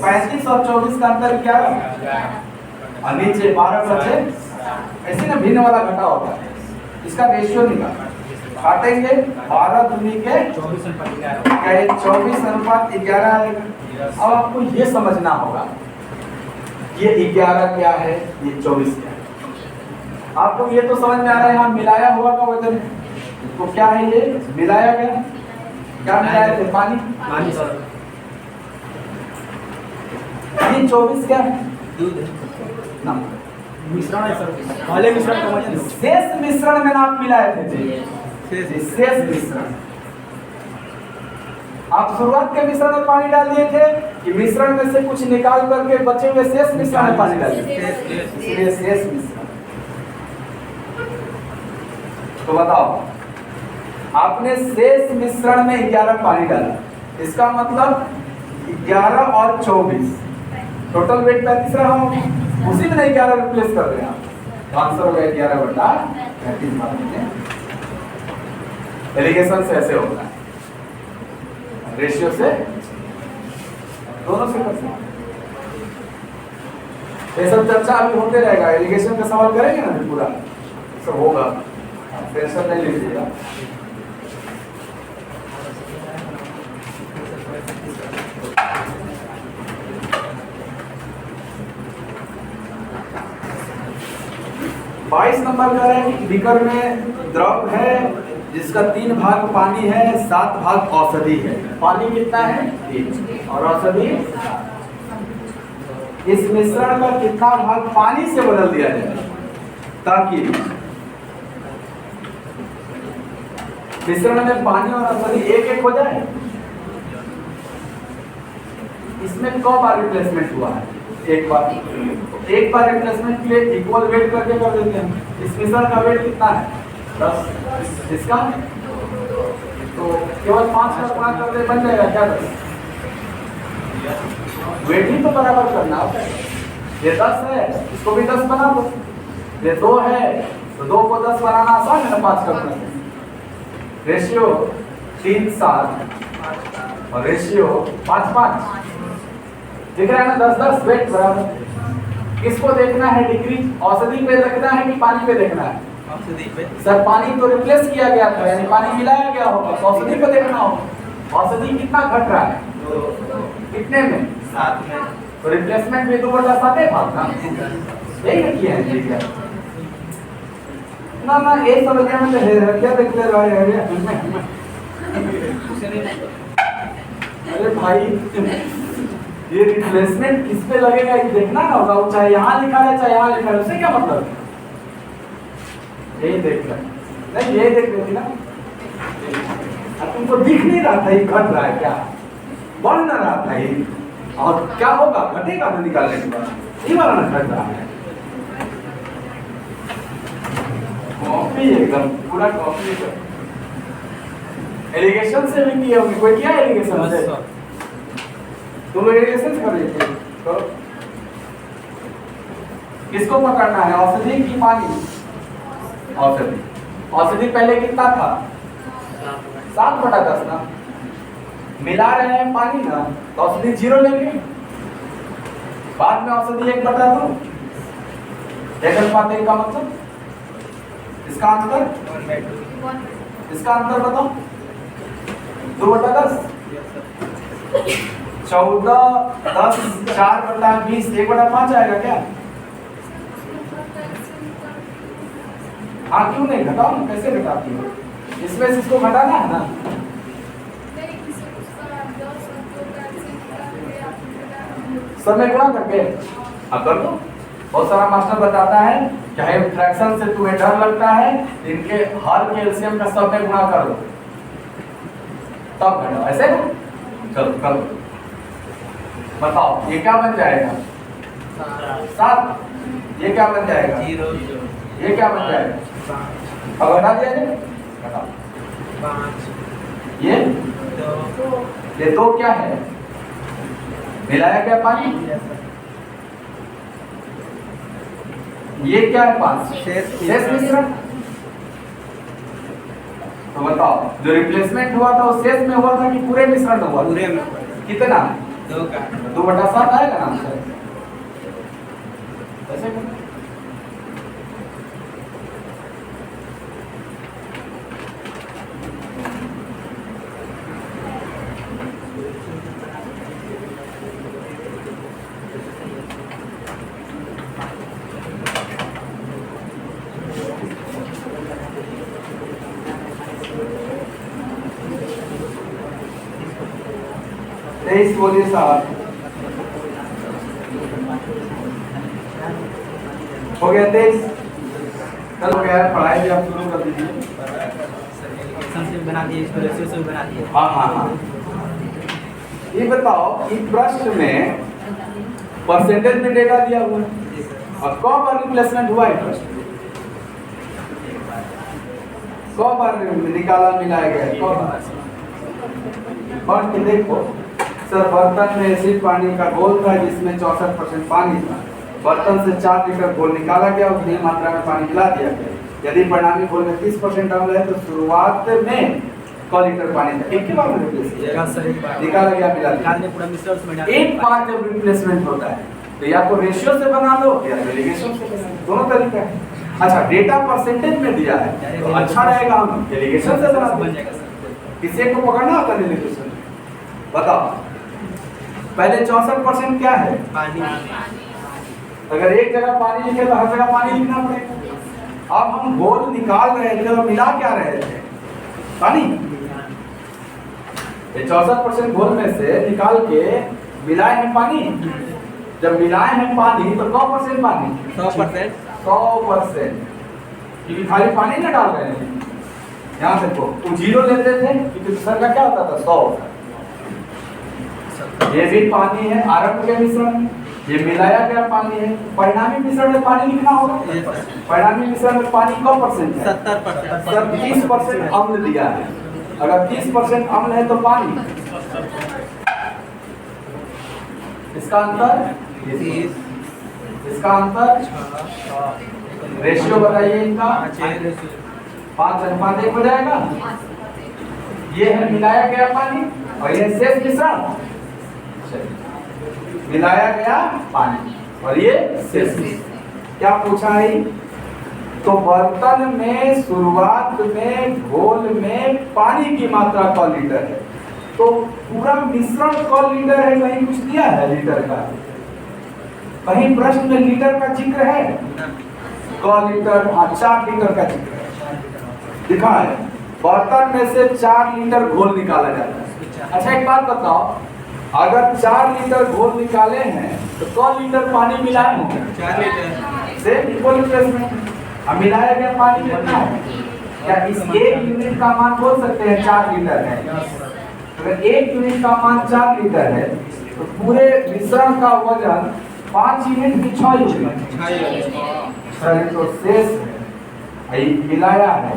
35 और 24 का अंतर क्या है? और नीचे 12 बचे, ऐसे ना भिन्न वाला घटा होता है। इसका रेशियो निकाल, काटेंगे 12 दूनी के 24/11 आएगा। अब आपको ये समझना होगा ये 11 क्या है, ये 24 क्या है। आपको ये तो समझ में आ रहा है यहाँ मिलाया हुआ का वजन है, तो क्या है ये मिलाया गया, क्या मिलाया थे? पानी। ये 24 क्या है? दूध ना, मिश्रण है सर, पहले मिश्रण का वजन शेष मिश्रण में आप मिलाए थे। शेष मिश्रण, आप शुरुआत के मिश्रण में पानी डाल दिए थे कि मिश्रण में से कुछ निकाल करके बचे हुए शेष मिश्रण में पानी डाल दिए? इसलिए शेष मिश्रण। तो बताओ आपने शेष मिश्रण में 11 पानी डाला, इसका मतलब 11 और 24 टोटल वेट 35 रहा होगा, उसी में 11 रिप्लेस कर रहे हैं आप। आंसर हो गया 11/35। एलिगेशन से ऐसे होता है, रेशियो से दोनों से कर सकते हैं। ये सब चर्चा अभी होते रहेगा, एलिगेशन का सवाल करेंगे ना पूरा सब होगा, टेंशन नहीं लीजिएगा। बाईस नंबर का है कि बीकर में द्रव है जिसका 3 भाग पानी है, 7 भाग औषधि है। पानी कितना है? 3 और औषधि। इस मिश्रण का कितना भाग पानी से बदल दिया जाए ताकि मिश्रण में पानी और औषधि एक हो जाए? इसमें कौ बार रिप्लेसमेंट हुआ है? एक बार। एक बार रिप्लेसमेंट के लिए इक्वल वेट करके कर देते हैं। इस मिश्रण का वेट कितना है? 10। इसका तो केवल 5 का गुणा कर दे, बन जाएगा क्या? 10। वेट ही तो बराबर करना है। ये 10 है, इसको भी 10 बना दो। ये 2 है तो 2 को 10 बनाना आसान है ना, 5 का गुणा। रेशियो 3/7 और रेशियो 5/5 दिख रहा है ना, 10-10 वेट बराबर। किसको देखना है? डिग्री औषधि पे देखना है कि पानी पे देखना है? औषधि पे। सर पानी तो रिप्लेस किया गया था, यानी पानी मिलाया गया होगा, तो औषधि पे देखना होगा। औषधि कितना घट रहा है? कितने में? 7 में। तो रिप्लेसमेंट भी 2/7 भाग ना, यही किया है। ठीक है ना, ना ये समझने में तो है क्या देखते रहे। अरे भाई ये रिप्लेसमेंट किस पे लगेगा ये देखना ना होगा, वो चाहे यहाँ लिखा है चाहे यहाँ लिखा है, उससे क्या मतलब? यही देख रहे नहीं, यही देख रहे थे ना। अब तुमको दिख नहीं रहा था ये घट रहा है क्या, बढ़ ना रहा था ये, और क्या होगा? घटेगा तो निकालने के बाद ये वाला ना घट रहा है। कॉपी एकदम पूरा कॉपी। एलिगेशन से भी किया होगी, कोई क्या एलिगेशन से? तुम लोग एलिगेशन कर रहे थे तो किसको पकड़ना है, औषधि की पानी? औषधि। औषधि पहले कितना था? 7/10 ना। मिला रहे हैं पानी ना, तो औषधि 0 लेंगे, बाद में औषधि 1/2। देखल पाते का मतलब इसका अंतर, इसका अंतर बताओ। 2/10 14, 10, 4/20 1/5 आएगा क्या? हाँ क्यों नहीं, घटाओ ना, कैसे घटाती हो? इसमें से इसको घटाना है ना। समय गुणा करके अब कर दो। बहुत सारा मास्टर बताता है चाहे फ्रैक्शन से तुम्हें डर लगता है, इनके हर के एलसीएम का समय गुणा कर दो तब घटाओ, ऐसे ना। चलो कर दो, बताओ ये क्या बन जाएगा? 7। ये क्या बन जाएगा? 0 ये क्या बन जाएगा? अब घटा दिया जाए, घटाओ। 5 ये 2 ये 2 क्या है? मिलाया गया पानी। ये क्या है? 5 शेष मिश्रण। तो बताओ जो रिप्लेसमेंट हुआ था वो शेष में हुआ था कि पूरे मिश्रण में हुआ? पूरे में कितना? 2 का 2/7 आएगा ना आंसर। ऐसे करो। तेईस बोलिए साहब। हो गया 23। कल हो गया है, पढ़ाई भी आप शुरू कर दीजिए। से बना दिए, इसको रेशियो से बना दिए। हाँ हाँ हाँ। ये बताओ कि प्रश्न में परसेंटेज में डेटा दिया हुआ है और कब बार रिप्लेसमेंट हुआ है प्रश्न? कब बार निकाला मिलाया गया है? कब बार? और कि देखो सर, बर्तन में एसिड पानी का घोल था जिसमें 64% पानी था। बर्तन से 4 लीटर घोल निकाला गया, उतनी मात्रा में पानी मिला दिया गया। यदि परिणामी घोल में 30% अम्ल है तो शुरुआत में क लीटर पानी था। एक ही बार में रिप्लेस निकाला गया, मिला दिया। पूरा मिश्रण में एक बार जब रिप्लेसमेंट होता है तो या तो रेशियो से बना लो या तो एलिगेशन से बना लो, दोनों तरीका है। अच्छा, डेटा परसेंटेज में दिया है तो अच्छा रहेगा हम एलिगेशन से बना बन दें। जाएगा किसी एक को पकड़ना होता है एलिगेशन। बताओ पहले 64% क्या है? पानी। अगर एक जगह पानी लिखे तो हर जगह पानी लिखना पड़ेगा। अब हम घोल निकाल रहे थे और मिला क्या रहे थे? पानी। ये 64% घोल में से निकाल के मिलाए हैं पानी। जब मिलाए हैं पानी तो 100% पानी? 100%। 100%, क्योंकि खाली पानी ना डाल रहे हैं। यहाँ देखो तो 0 लेते थे क्योंकि दूसरा का क्या होता था? 100 होता। ये भी पानी है, आरंभ के मिश्रण, ये मिलाया गया पानी है। परिणामी मिश्रण में पानी लिखना होगा। परिणामी मिश्रण में पानी कम परसेंट है? 70%। सर 30% अम्ल दिया है। अगर 30% अम्ल है तो पानी, इसका अंतर 30, इसका अंतर रेशियो बताइए इनका। 5:1 हो जाएगा। ये है मिलाया गया पानी और ये शेष मिश्रण, मिलाया गया पानी और ये शेष। क्या पूछा है? तो बर्तन में शुरुआत में घोल में पानी की मात्रा क लीटर है, तो पूरा मिश्रण क लीटर है। कहीं कुछ दिया है लीटर का? कहीं प्रश्न में लीटर का जिक्र है? क लीटर, हाँ 4 लीटर का जिक्र है, लिखा है। बर्तन में से 4 लीटर घोल निकाला जाता है। अच्छा एक बात बताओ, अगर 4 लीटर घोल निकाले हैं तो क लीटर पानी मिलाए होंगे? 4 लीटर से इक्वल रिप्लेसमेंट। अब मिलाया गया पानी कितना है? क्या इस 1 यूनिट का मान बोल सकते हैं 4 लीटर है? अगर 1 यूनिट का मान 4 लीटर है तो पूरे मिश्रण का वजन 5 यूनिट की 6 यूनिट। सर तो शेष है, मिलाया है,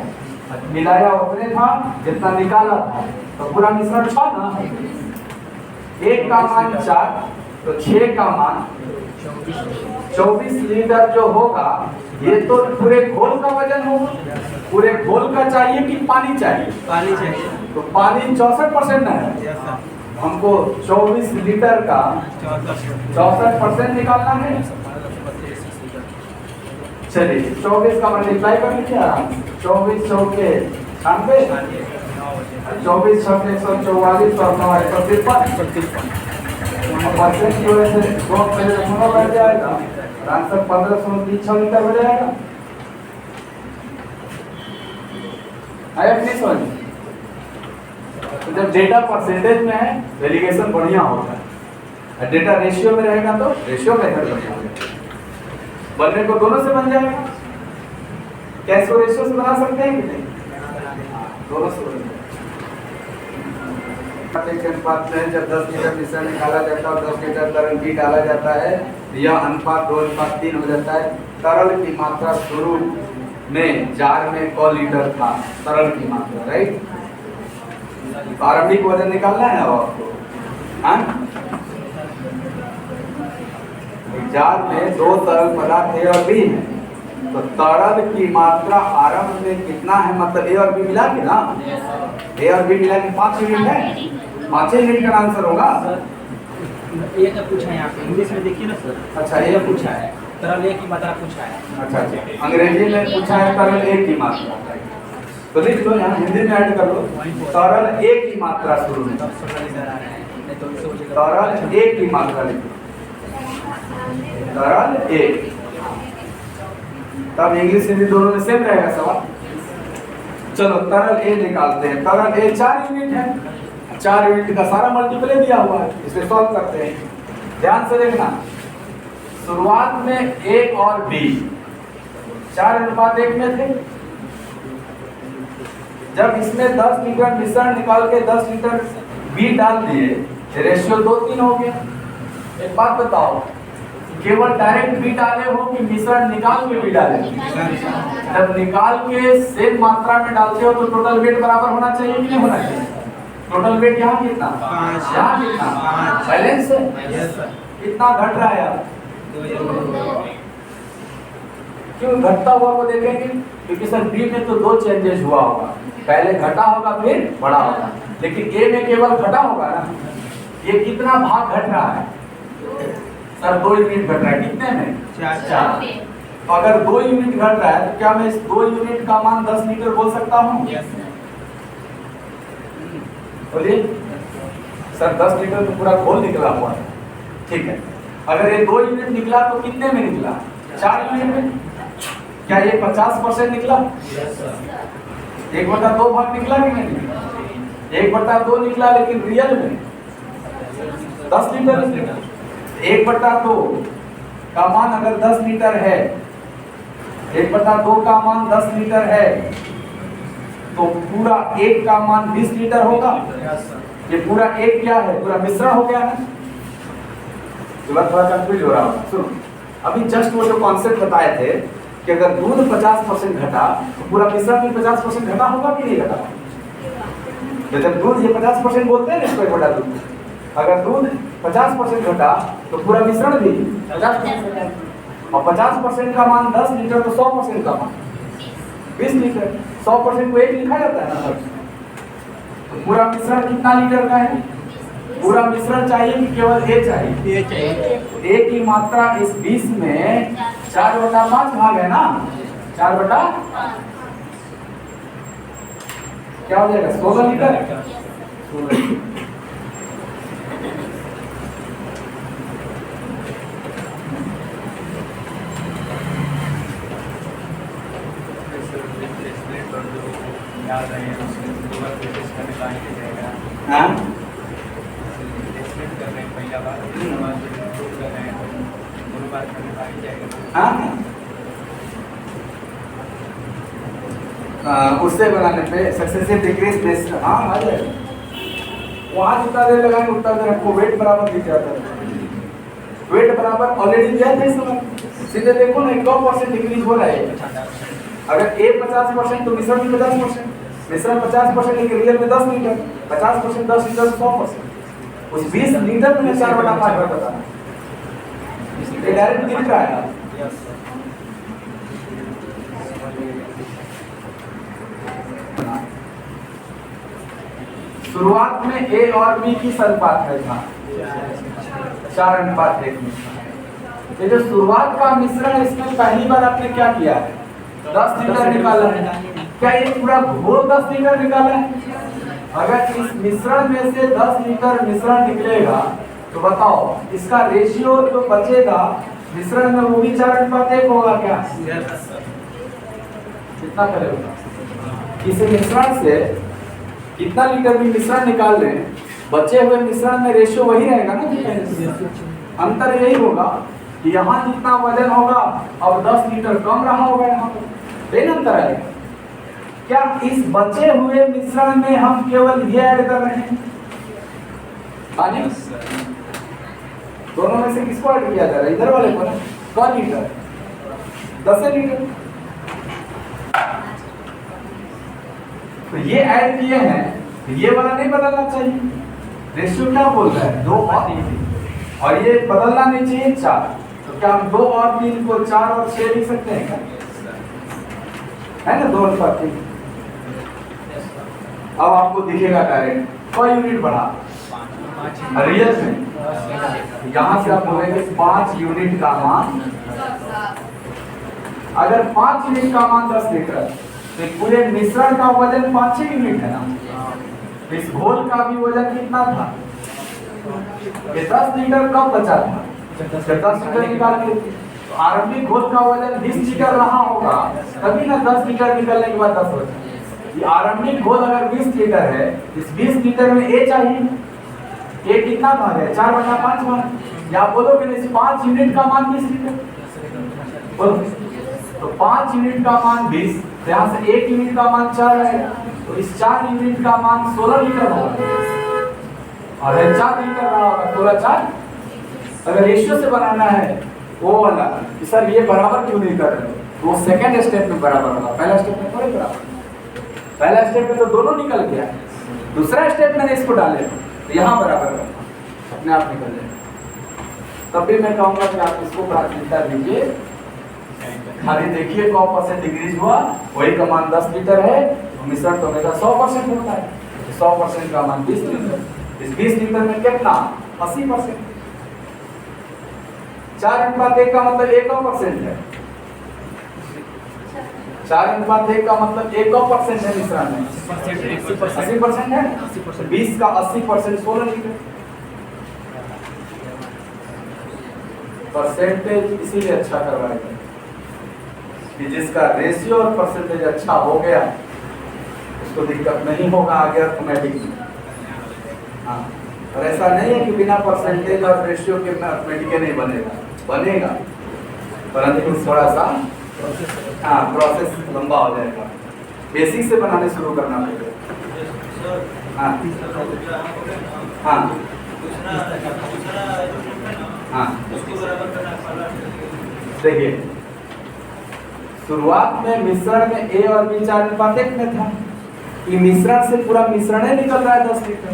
मिलाया उतने था जितना निकाला था, तो पूरा मिश्रण 6 ना। 1 का मान 4 तो 6 का मान 24 लीटर जो होगा, ये तो पूरे घोल का वजन होगा। पूरे घोल का चाहिए कि पानी चाहिए? पानी चाहिए। तो पानी 64% ना है, हमको 24 लीटर का 64% निकालना है। चलिए 24 का मल्टीप्लाई कर लीजिए आराम से। 24 चौके 96, 24 छक्के 144 और 9 153। परसेंट की वजह से 2 दोनों बढ़ जाएगा, आंसर 1536 लीटर हो जाएगा। आया कि नहीं समझ में? तो जब डेटा परसेंटेज में है वेरिएशन बढ़िया होता है, और डेटा रेशियो में रहेगा तो रेशियो मेथड बढ़िया होगा। बनने को दोनों से बन जाएगा। क्या इसको रेशियो से बना सकते हैं कि नहीं? दोनों से बन जाएगा। के अनुपात में जब 10 लीटर मिश्रण निकाला जाता है और 10 लीटर तरल भी डाला जाता है, यह अनुपात 2:3 हो जाता है। तरल की मात्रा शुरू में जार में क लीटर था, तरल की मात्रा, राइट? प्रारंभिक वजन निकालना है अब आपको। हाँ, जार में 2 तरल पदार्थ ए और बी है, तो तरल की मात्रा आरंभ में कितना है? मतलब ए और बी मिला के ना, ए और बी मिला के 5 यूनिट है। 5 यूनिट का आंसर होगा। ये क्या पूछा है यहाँ पे? इंग्लिश में देखिए ना सर। अच्छा, ये पूछा है, तरल ए की मात्रा पूछा है। अच्छा अच्छा, अंग्रेजी में पूछा है तरल ए की मात्रा, तो लिख लो यहाँ, हिंदी में ऐड कर लो। तरल ए की मात्रा शुरू में, तरल ए की मात्रा लिखो, तरल ए। तब इंग्लिश हिंदी दोनों में सेम रहेगा सवाल। चलो तरल ए निकालते हैं। तरल ए 4 यूनिट है, 4 यूनिट का सारा मल्टीपल दिया हुआ है, इसे सॉल्व करते हैं। ध्यान से देखना, शुरुआत में ए और बी 4:1 में थे। जब इसमें 10 लीटर मिश्रण निकाल के 10 लीटर बी डाल दिए, रेशियो 2:3 हो गया। एक बात बताओ, केवल डायरेक्ट बी डाले हो कि मिश्रण निकाल के बी डाले? जब निकाल के सेम मात्रा में डालते हो तो टोटल वेट बराबर होना चाहिए कि नहीं होना चाहिए? टोटल वेट यहाँ कितना? 5। यहाँ कितना? बैलेंस है? कितना घट रहा है अब? क्यों घटता हुआ को देखेंगे? क्योंकि सर बी में तो 2 चेंजेस हुआ होगा, पहले घटा होगा फिर बढ़ा होगा, लेकिन ए में केवल घटा होगा ना। ये कितना भाग घट रहा है? सर 2 यूनिट घट रहा है। कितने में? 4। तो अगर 2 यूनिट घट रहा है तो क्या मैं इस 2 यूनिट का मान 10 लीटर बोल सकता हूँ? बोलिए सर, 10 लीटर तो पूरा घोल निकला हुआ है, ठीक है। अगर ये 2 यूनिट निकला तो कितने में निकला? 4 यूनिट में। क्या ये 50% निकला? 1/2 भाग निकला कि नहीं निकला? 1/2 निकला, लेकिन रियल में 10 लीटर निकला। 1/2 का मान अगर 10 लीटर है, 1/2 का मान 10 लीटर है, तो पूरा 1 का मान 20 लीटर होगा। ये पूरा 1 क्या है? पूरा मिश्रण हो गया है। थोड़ा कंफ्यूज हो रहा होगा। सुनो, अभी जस्ट वो जो कॉन्सेप्ट बताए थे कि अगर दूध 50% घटा तो पूरा मिश्रण भी 50% घटा होगा कि नहीं घटा? तो जब दूध ये 50% बोलते हैं ना इसको 1/2, अगर दूध 50% घटा तो पूरा मिश्रण भी 50%, और 50% का मान 10 लीटर तो 100% का मान 20 लीटर। 100% को 1 लिखा जाता है ना। तो पूरा मिश्रण कितना लीटर का है? पूरा मिश्रण चाहिए कि केवल ए चाहिए? ए चाहिए। ए की मात्रा इस 20 में 4/5 भाग है ना, 4/5 क्या हो जाएगा? 16 लीटर। उससे बनाने पे सक्सेसिव डिक्रीज बेस, हाँ आ जाएगा। वहाँ जितना देर लगाएंगे उतना देर हमको वेट बराबर दिख जाता है। वेट बराबर ऑलरेडी दिया था इस समय। सीधे देखो ना, 1% डिक्रीज हो रहा है। अगर ए 50% तो मिश्रण भी 50%, मिश्रण 50%, लेकिन रियल में 10 लीटर। 50% 10 लीटर 100%। उस 20 लीटर में 4/5 बताना, ये डायरेक्ट दिख रहा है। शुरुआत में ए और बी की अनुपात है था 4:1 में। ये जो शुरुआत का मिश्रण है, इसमें पहली बार आपने क्या किया है? 10 लीटर निकाला है। क्या ये पूरा घोल 10 लीटर निकाला है? अगर इस मिश्रण में से 10 लीटर मिश्रण निकलेगा तो बताओ इसका रेशियो जो बचेगा मिश्रण में वो भी 4:1 होगा क्या? कितना करेगा? इस मिश्रण से कितना लीटर भी मिश्रण निकाल लें, बचे हुए मिश्रण में रेशियो वही रहेगा ना जी पहले से। अंतर यही होगा कि यहाँ जितना वजन होगा अब 10 लीटर कम रहा होगा यहाँ पर, यही अंतर आएगा। क्या इस बचे हुए मिश्रण में हम केवल ये ऐड कर रहे हैं पानी? दोनों में से किसको ऐड किया जा रहा है? इधर वाले को ना। क लीटर? 10 लीटर। तो ये ऐड किए हैं, तो ये वाला नहीं बदलना चाहिए। रेशियो क्या बोल रहा है? 2 और ये बदलना नहीं चाहिए 4। तो क्या हम 2 और 3 को 4 और 6 लिख सकते हैं क्या? है ना 2 और 3। अब आपको दिखेगा डायरेक्ट कोई यूनिट बढ़ा रियल में, यहाँ से आप बोलेंगे 5 यूनिट का मान। अगर 5 यूनिट का मान 10 लीटर, तो पूरे मिश्रण का वजन 5-6 यूनिट है ना। इस घोल का भी वजन कितना था? ये 10 लीटर कब बचा था? 10 लीटर निकाल के, तो आरंभिक घोल का वजन 20 लीटर रहा होगा, तभी ना 10 लीटर निकलने के बाद 10 बचा। ये आरंभिक घोल अगर 20 लीटर है, इस 20 लीटर में ए चाहिए। ए कितना भाग है? 4/5 भाग। या बोलोगे नहीं 5 यूनिट का मान 20 लीटर बोलो, तो 5 यूनिट का मान 20, तो यहाँ से 1 यूनिट का मान 4 है, तो इस 4 यूनिट का मान 16 लीटर होगा। और 4 लीटर रहा होगा, 16/4। अगर रेशियो से बनाना है वो वाला कि सर ये बराबर क्यों नहीं कर रहे, तो वो सेकंड स्टेप में बराबर होगा, पहला स्टेप में थोड़ी बराबर। पहला स्टेप में तो दोनों निकल गया, दूसरा स्टेप मैंने इसको डाले तो यहाँ बराबर होगा, अपने आप निकल जाए। तब भी मैं कहूँगा कि आप इसको प्राथमिकता दीजिए। खाली देखिए 100% डिक्रीज हुआ, वही का मान 10 लीटर है, तो मिश्रण तो हमेशा 100% होता है। 100% का मान 20 लीटर, इस 20 लीटर में कितना? 80%। 4:1 का मतलब 1% है। 4:1 का मतलब 1% है मिश्रण में, 80% है। 20 का 80% 16 लीटर। परसेंटेज इसीलिए अच्छा करवाएगा कि जिसका रेशियो और परसेंटेज अच्छा हो गया उसको दिक्कत नहीं होगा आगे अर्थमेटिक। हाँ, और ऐसा नहीं है कि बिना परसेंटेज और रेशियो के अर्थमेटिक नहीं बनेगा, बनेगा, परंतु थोड़ा सा प्रोसेस लंबा हो जाएगा। बेसिक से बनाने शुरू करना पड़ेगा। हाँ हाँ हाँ, देखिए शुरुआत में मिश्रण में ए और बी 4:1 में था, कि मिश्रण से पूरा मिश्रण ही निकल रहा है 10 लीटर।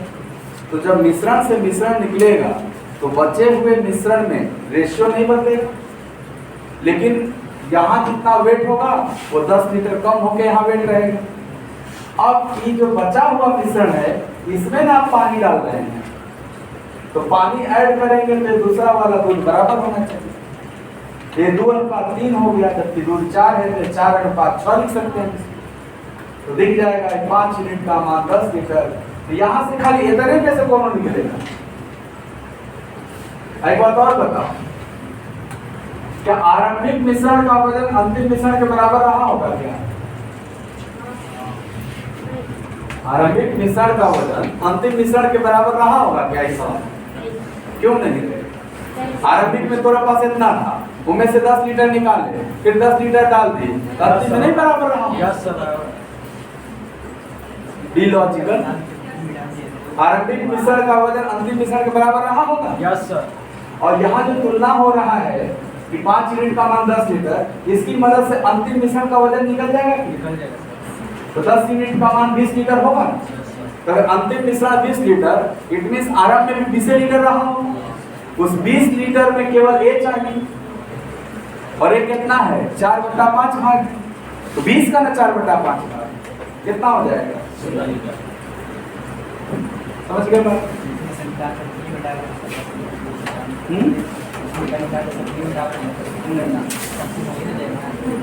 तो जब मिश्रण से मिश्रण निकलेगा तो बचे हुए मिश्रण में रेशियो नहीं बदलेगा, लेकिन यहाँ जितना वेट होगा वो 10 लीटर कम होकर यहाँ वेट रहेगा। अब ये जो बचा हुआ मिश्रण है इसमें ना आप पानी डाल रहे हैं, तो पानी ऐड करेंगे तो दूसरा वाला दूध बराबर होना चाहिए। ये 2:3 हो गया, जबकि दूध 4 है तो 4:6 लिख सकते हैं। तो दिख जाएगा 5 यूनिट का मान 10 लीटर। तो यहाँ से खाली इतने में से कौन निकलेगा? एक बात और बताओ, क्या आरंभिक मिश्रण का वजन अंतिम मिश्रण के बराबर रहा होगा क्या? आरंभिक मिश्रण का वजन अंतिम मिश्रण के बराबर रहा होगा क्या? ऐसा क्यों नहीं रहेगा? आरंभिक में तुम्हारे पास इतना था, उनमें से 10 लीटर निकाले, फिर 10 लीटर डाल दिए, अंतिम में नहीं बराबर रहा होगा? लॉजिकल। आरंभिक मिश्रण का वजन अंतिम मिश्रण के बराबर रहा होगा? Yes sir. और यहाँ जो तुलना हो रहा है कि 5 यूनिट का मान 10 लीटर, इसकी मदद से अंतिम मिश्रण का वजन निकल जाएगा। निकल जाएगा। तो 10 यूनिट का मान 20 लीटर होगा। तो अगर अंतिम मिश्रण 20 लीटर, इट मींस आरंभ में भी 20 लीटर रहा होगा। उस 20 लीटर में केवल ए चाहिए, और ये कितना है? 4/5 भाग। तो 20 का ना 4/5 भाग कितना हो जाएगा? समझ गए बात?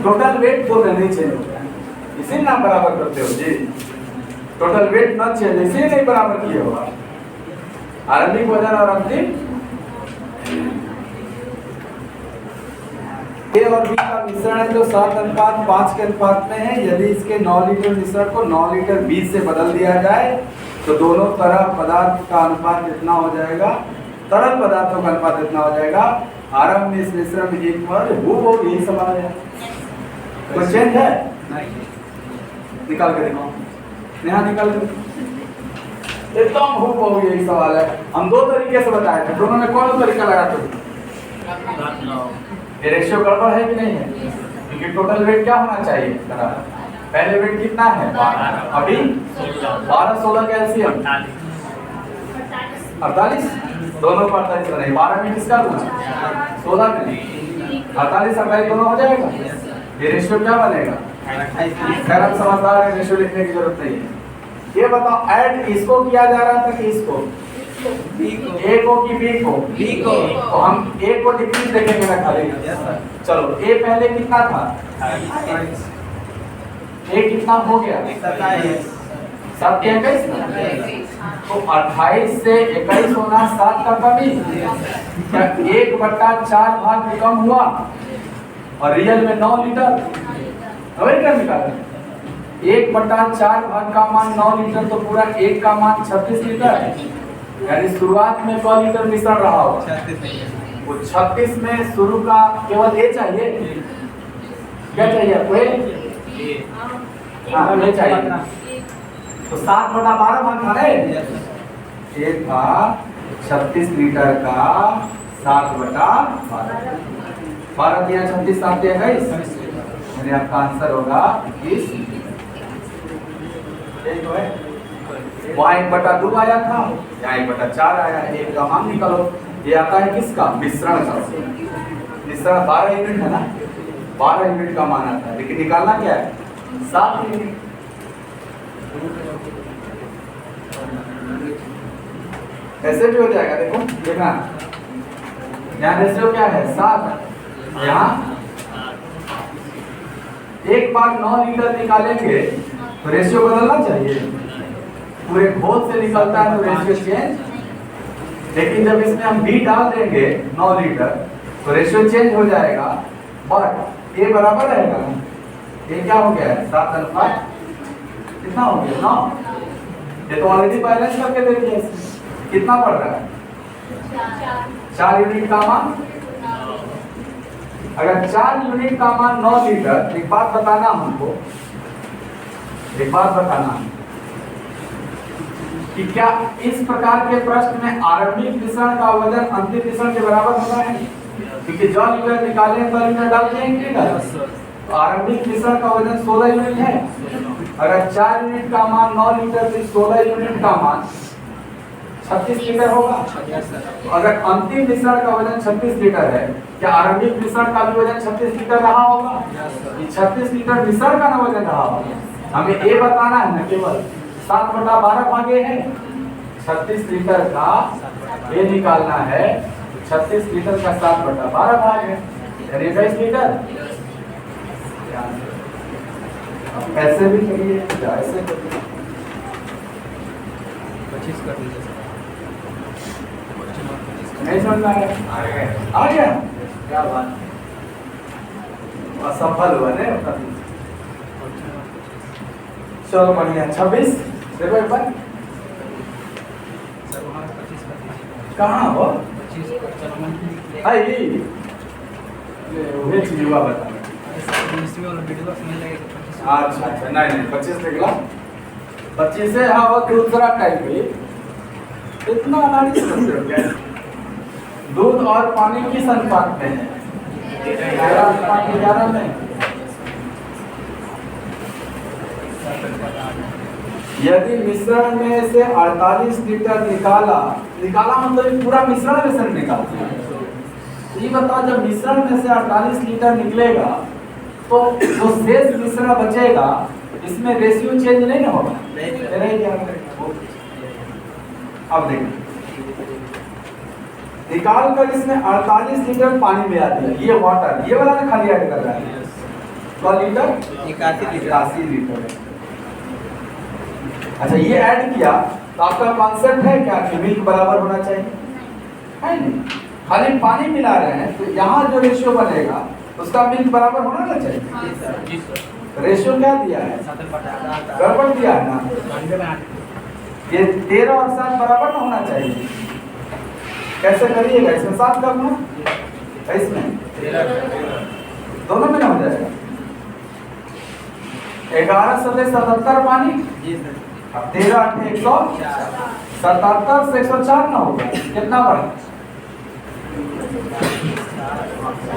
टोटल वेट तो नहीं चाहिए, इसी ना बराबर करते हो जी। टोटल वेट न चाहिए, इसी नहीं बराबर किए होगा। आरंभिक वजन और अंतिम ए और बी का मिश्रण है जो 7:5 के अनुपात में है। यदि इसके 9 लीटर मिश्रण को 9 लीटर बीज से बदल दिया जाए तो दोनों तरह पदार्थ का अनुपात कितना हो जाएगा, तरल पदार्थों का अनुपात कितना हो जाएगा। आरंभ में इस मिश्रण में एक बार वो यही सवाल है, कोई चेंज है? निकाल के दिखाओ, नेहा निकाल के। एकदम हो यही सवाल है। हम दो तरीके से बताए थे, दोनों में कौन सा तरीका लगा थे? ये रेशियो गड़बड़ है कि नहीं है? क्योंकि टोटल वेट क्या होना चाहिए? पहले वेट कितना है? 12। अभी 12 16 का एलसीएम 48, दोनों को 48 बने। 12 में किसका लूंगा? 16 में 48 48 दोनों हो जाएगा। ये रेशियो क्या बनेगा? खैर हम समझदार है, रेशियो लिखने की जरूरत नहीं है। ये बताओ ऐड इसको किया जा रहा था कि इसको? ए को कि बी को? बी को। तो हम ए को डिक्रीज देखेंगे ना खाली। चलो ए पहले कितना था? ए कितना हो गया? 7 के 21 ना? तो 28 से 21 होना 7 का कमी। क्या 1/4 भाग कम हुआ? और रियल में 9 लीटर अभी क्या निकाला? 1/4 भाग का मान 9 लीटर, तो पूरा 1 का मान 36 लीटर। यानी शुरुआत में 100 लीटर मिश्रण रहा होगा। वो 36 में शुरू का केवल ए चाहिए। क्या चाहिए आपको? हाँ ये चाहिए। तो 7/12 भाग था ना, एक था 36 लीटर का 7/12। 12 दिया 36, 7 दिया 21, यानी आपका आंसर होगा 21। एक तो है वहाँ 1/2 आया था, यहाँ 1/4 आया। एक का मान निकालो। ये आता है किसका? मिश्रण का। मिश्रण 12 यूनिट है ना, 12 यूनिट का मान आता है, लेकिन निकालना क्या है? 7 यूनिट। ऐसे भी हो जाएगा, देखो देखना। यहाँ रेशियो क्या है? 7। यहाँ एक बार 9 लीटर निकालेंगे तो रेशियो बदलना चाहिए। पूरे घोल से निकलता है तो रेशियो चेंज, लेकिन जब इसमें हम बी डाल देंगे 9 लीटर तो रेशियो चेंज हो जाएगा। बट ए बराबर रहेगा। ये क्या हो गया है? 7:5 कितना हो गया? 9। ये तो ऑलरेडी बैलेंस करके देखिए कितना पड़ रहा है? 4 यूनिट का मान। अगर 4 यूनिट का मान 9 लीटर, एक बात बताना हमको, एक बात बताना कि क्या इस प्रकार के प्रश्न में आरंभिक मिश्रण का वजन अंतिम मिश्रण के बराबर होता है? क्योंकि जो लीटर निकाले तो लीटर डाल देंगे। तो आरंभिक मिश्रण का वजन 16 यूनिट है। अगर 4 यूनिट का मान 9 लीटर से 16 यूनिट का मान 36 लीटर होगा। तो अगर अंतिम मिश्रण का वजन 36 लीटर है, क्या आरंभिक मिश्रण का भी वजन 36 लीटर रहा होगा? 36 लीटर मिश्रण का ना वजन रहा होगा। हमें ये बताना है ना, केवल 7/12 भागे है 36 लीटर का ये निकालना है। 36 लीटर का 7/12 भाग है, यानी 22 लीटर। ऐसे भी करिए, ऐसे करिए। 25 कर दीजिए। नहीं समझ में आया? आ गया? क्या बात, असफल हुआ नहीं? चलो बढ़िया। 26 देखो एक बार कहाँ हो? 25 आई वही चीज हुआ बता। अच्छा अच्छा, नहीं 25 निकला। 25 से हाँ वो दूसरा टाइप है। इतना एनालिसिस करते हो क्या? दूध और पानी किस अनुपात में है? 11 में। यदि मिश्रण में से 48 लीटर निकाला मतलब पूरा मिश्रण में से निकालते हैं। ये बताओ जब मिश्रण में से 48 लीटर निकलेगा तो जो शेष मिश्रण बचेगा इसमें रेशियो चेंज नहीं ना होगा? अब देखिए, निकाल कर इसमें 48 लीटर पानी मिला दिया। ये वाटर, ये वाला ना खाली ऐड कर रहा है। 100 लीटर 81 लीटर। अच्छा ये ऐड किया तो आपका कॉन्सेप्ट है क्या कि मिल्क बराबर होना चाहिए? है नहीं, खाली पानी मिला रहे हैं तो यहाँ जो रेशियो बनेगा उसका मिल्क बराबर होना ना चाहिए। जी सर। रेशियो क्या दिया है, 7 बटा आधा गड़बड़ दिया है ना। अंडे बना ये 13 और 7 बराबर ना होना चाहिए। कैसे करिएगा, इसमें 7 का गुना इसमें 13 दोनों में ना हो जाएगा। 11 सतह 77 पानी, जी सर। अब 13 8 177 से 104 ना होगा, कितना बढ़ा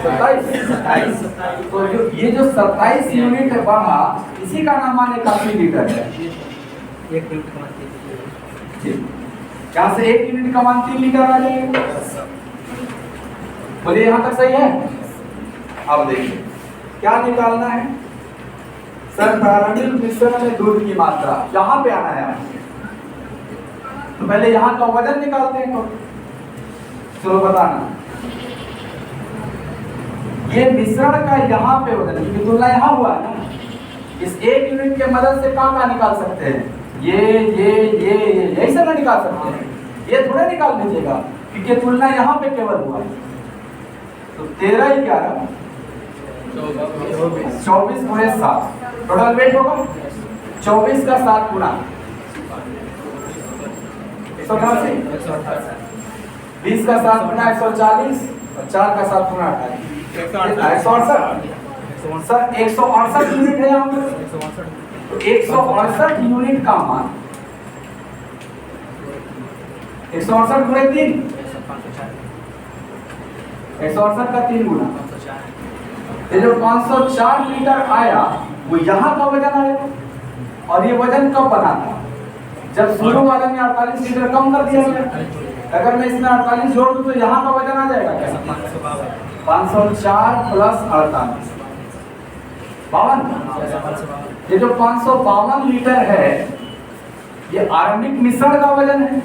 27। तो जो ये जो 27 यूनिट बढ़ा, इसी का नाम माने काफी लीटर है। 1 यूनिट का मतलब ठीक, यहाँ से 1 यूनिट का मान 3 लीटर आ जाएगा। बोलिए यहाँ तक सही है। अब देखिए क्या निकालना है सर, प्रारंभिक मिश्रण में दूध की मात्रा यहाँ पे आना है आपको। तो पहले यहाँ का वजन निकालते हैं। तो चलो बताना, ये मिश्रण का यहाँ पे वजन, क्योंकि तुलना यहाँ हुआ है ना, इस 1 यूनिट के मदद से क्या निकाल सकते हैं, ये यही सब निकाल सकते हैं। ये थोड़े निकाल लीजिएगा क्योंकि तुलना यहाँ पे केवल हुआ है। तो 13 11 24 गुणे 7 टोटल वेट होगा 24 का 7 गुना 188, 20 का 7 गुना 140 और 4 का 7 गुना 168। सर 168 यूनिट है यहाँ पर। 168 तो 168 यूनिट का मान 168 गुणे 3, 168 का 3 गुना, ये जो 504 लीटर आया वो यहाँ का वजन आया। और ये वजन कब बना था, जब शुरू वाले में 48 लीटर कम कर दिया गया। अगर मैं इसमें 48 जोड़ दूं तो यहाँ का वजन आ जाएगा क्या, 504 प्लस 48 52। ये जो 552 लीटर है ये आरंभिक मिश्रण का वजन है।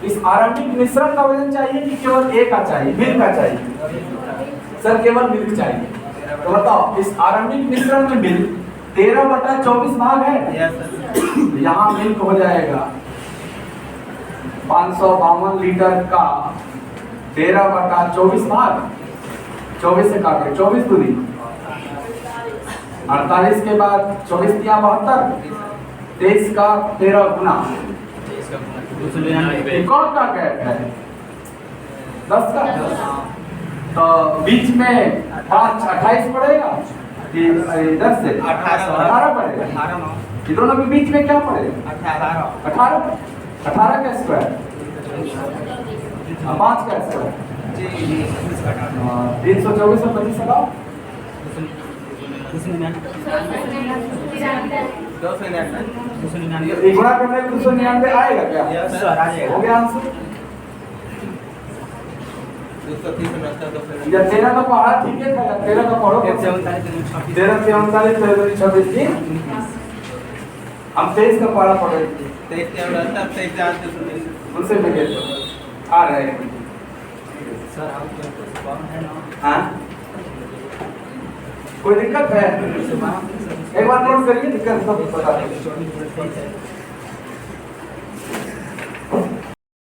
इस आरंभिक मिश्रण का वजन चाहिए कि केवल एक का चाहिए, मिल्क का चाहिए। सर केवल मिल्क चाहिए। तो बताओ इस आरंभिक मिश्रण में मिल्क 13 बटा 24 भाग है। तो यहाँ मिल्क हो जाएगा 552 लीटर का 13 बटा 24 भाग, 24 से काटे 24 दूनी 48 के बाद 24 दिया 72, 23 का 13 गुना कौन का गैप है 10 का। तो बीच में 5 28 पड़ेगा कि 10 से 18 पड़ेगा। ये दोनों के बीच में क्या पड़ेगा 18 का स्क्वायर 5 का स्क्वायर 324 और 25 लगाओ 299 एक गुणा करने में 299 आएगा क्या, सर आ जाएगा। हो गया आंसर। या 13 का पहाड़ा ठीक है था, 13 का पढ़ो 13 से 39 26 दिन हम 23 का पहाड़ा पढ़े उनसे मिले आ रहे हैं। सर आप कौन है ना, हाँ कोई दिक्कत है, एक बार नोट करिए, दिक्कत सब बता देंगे।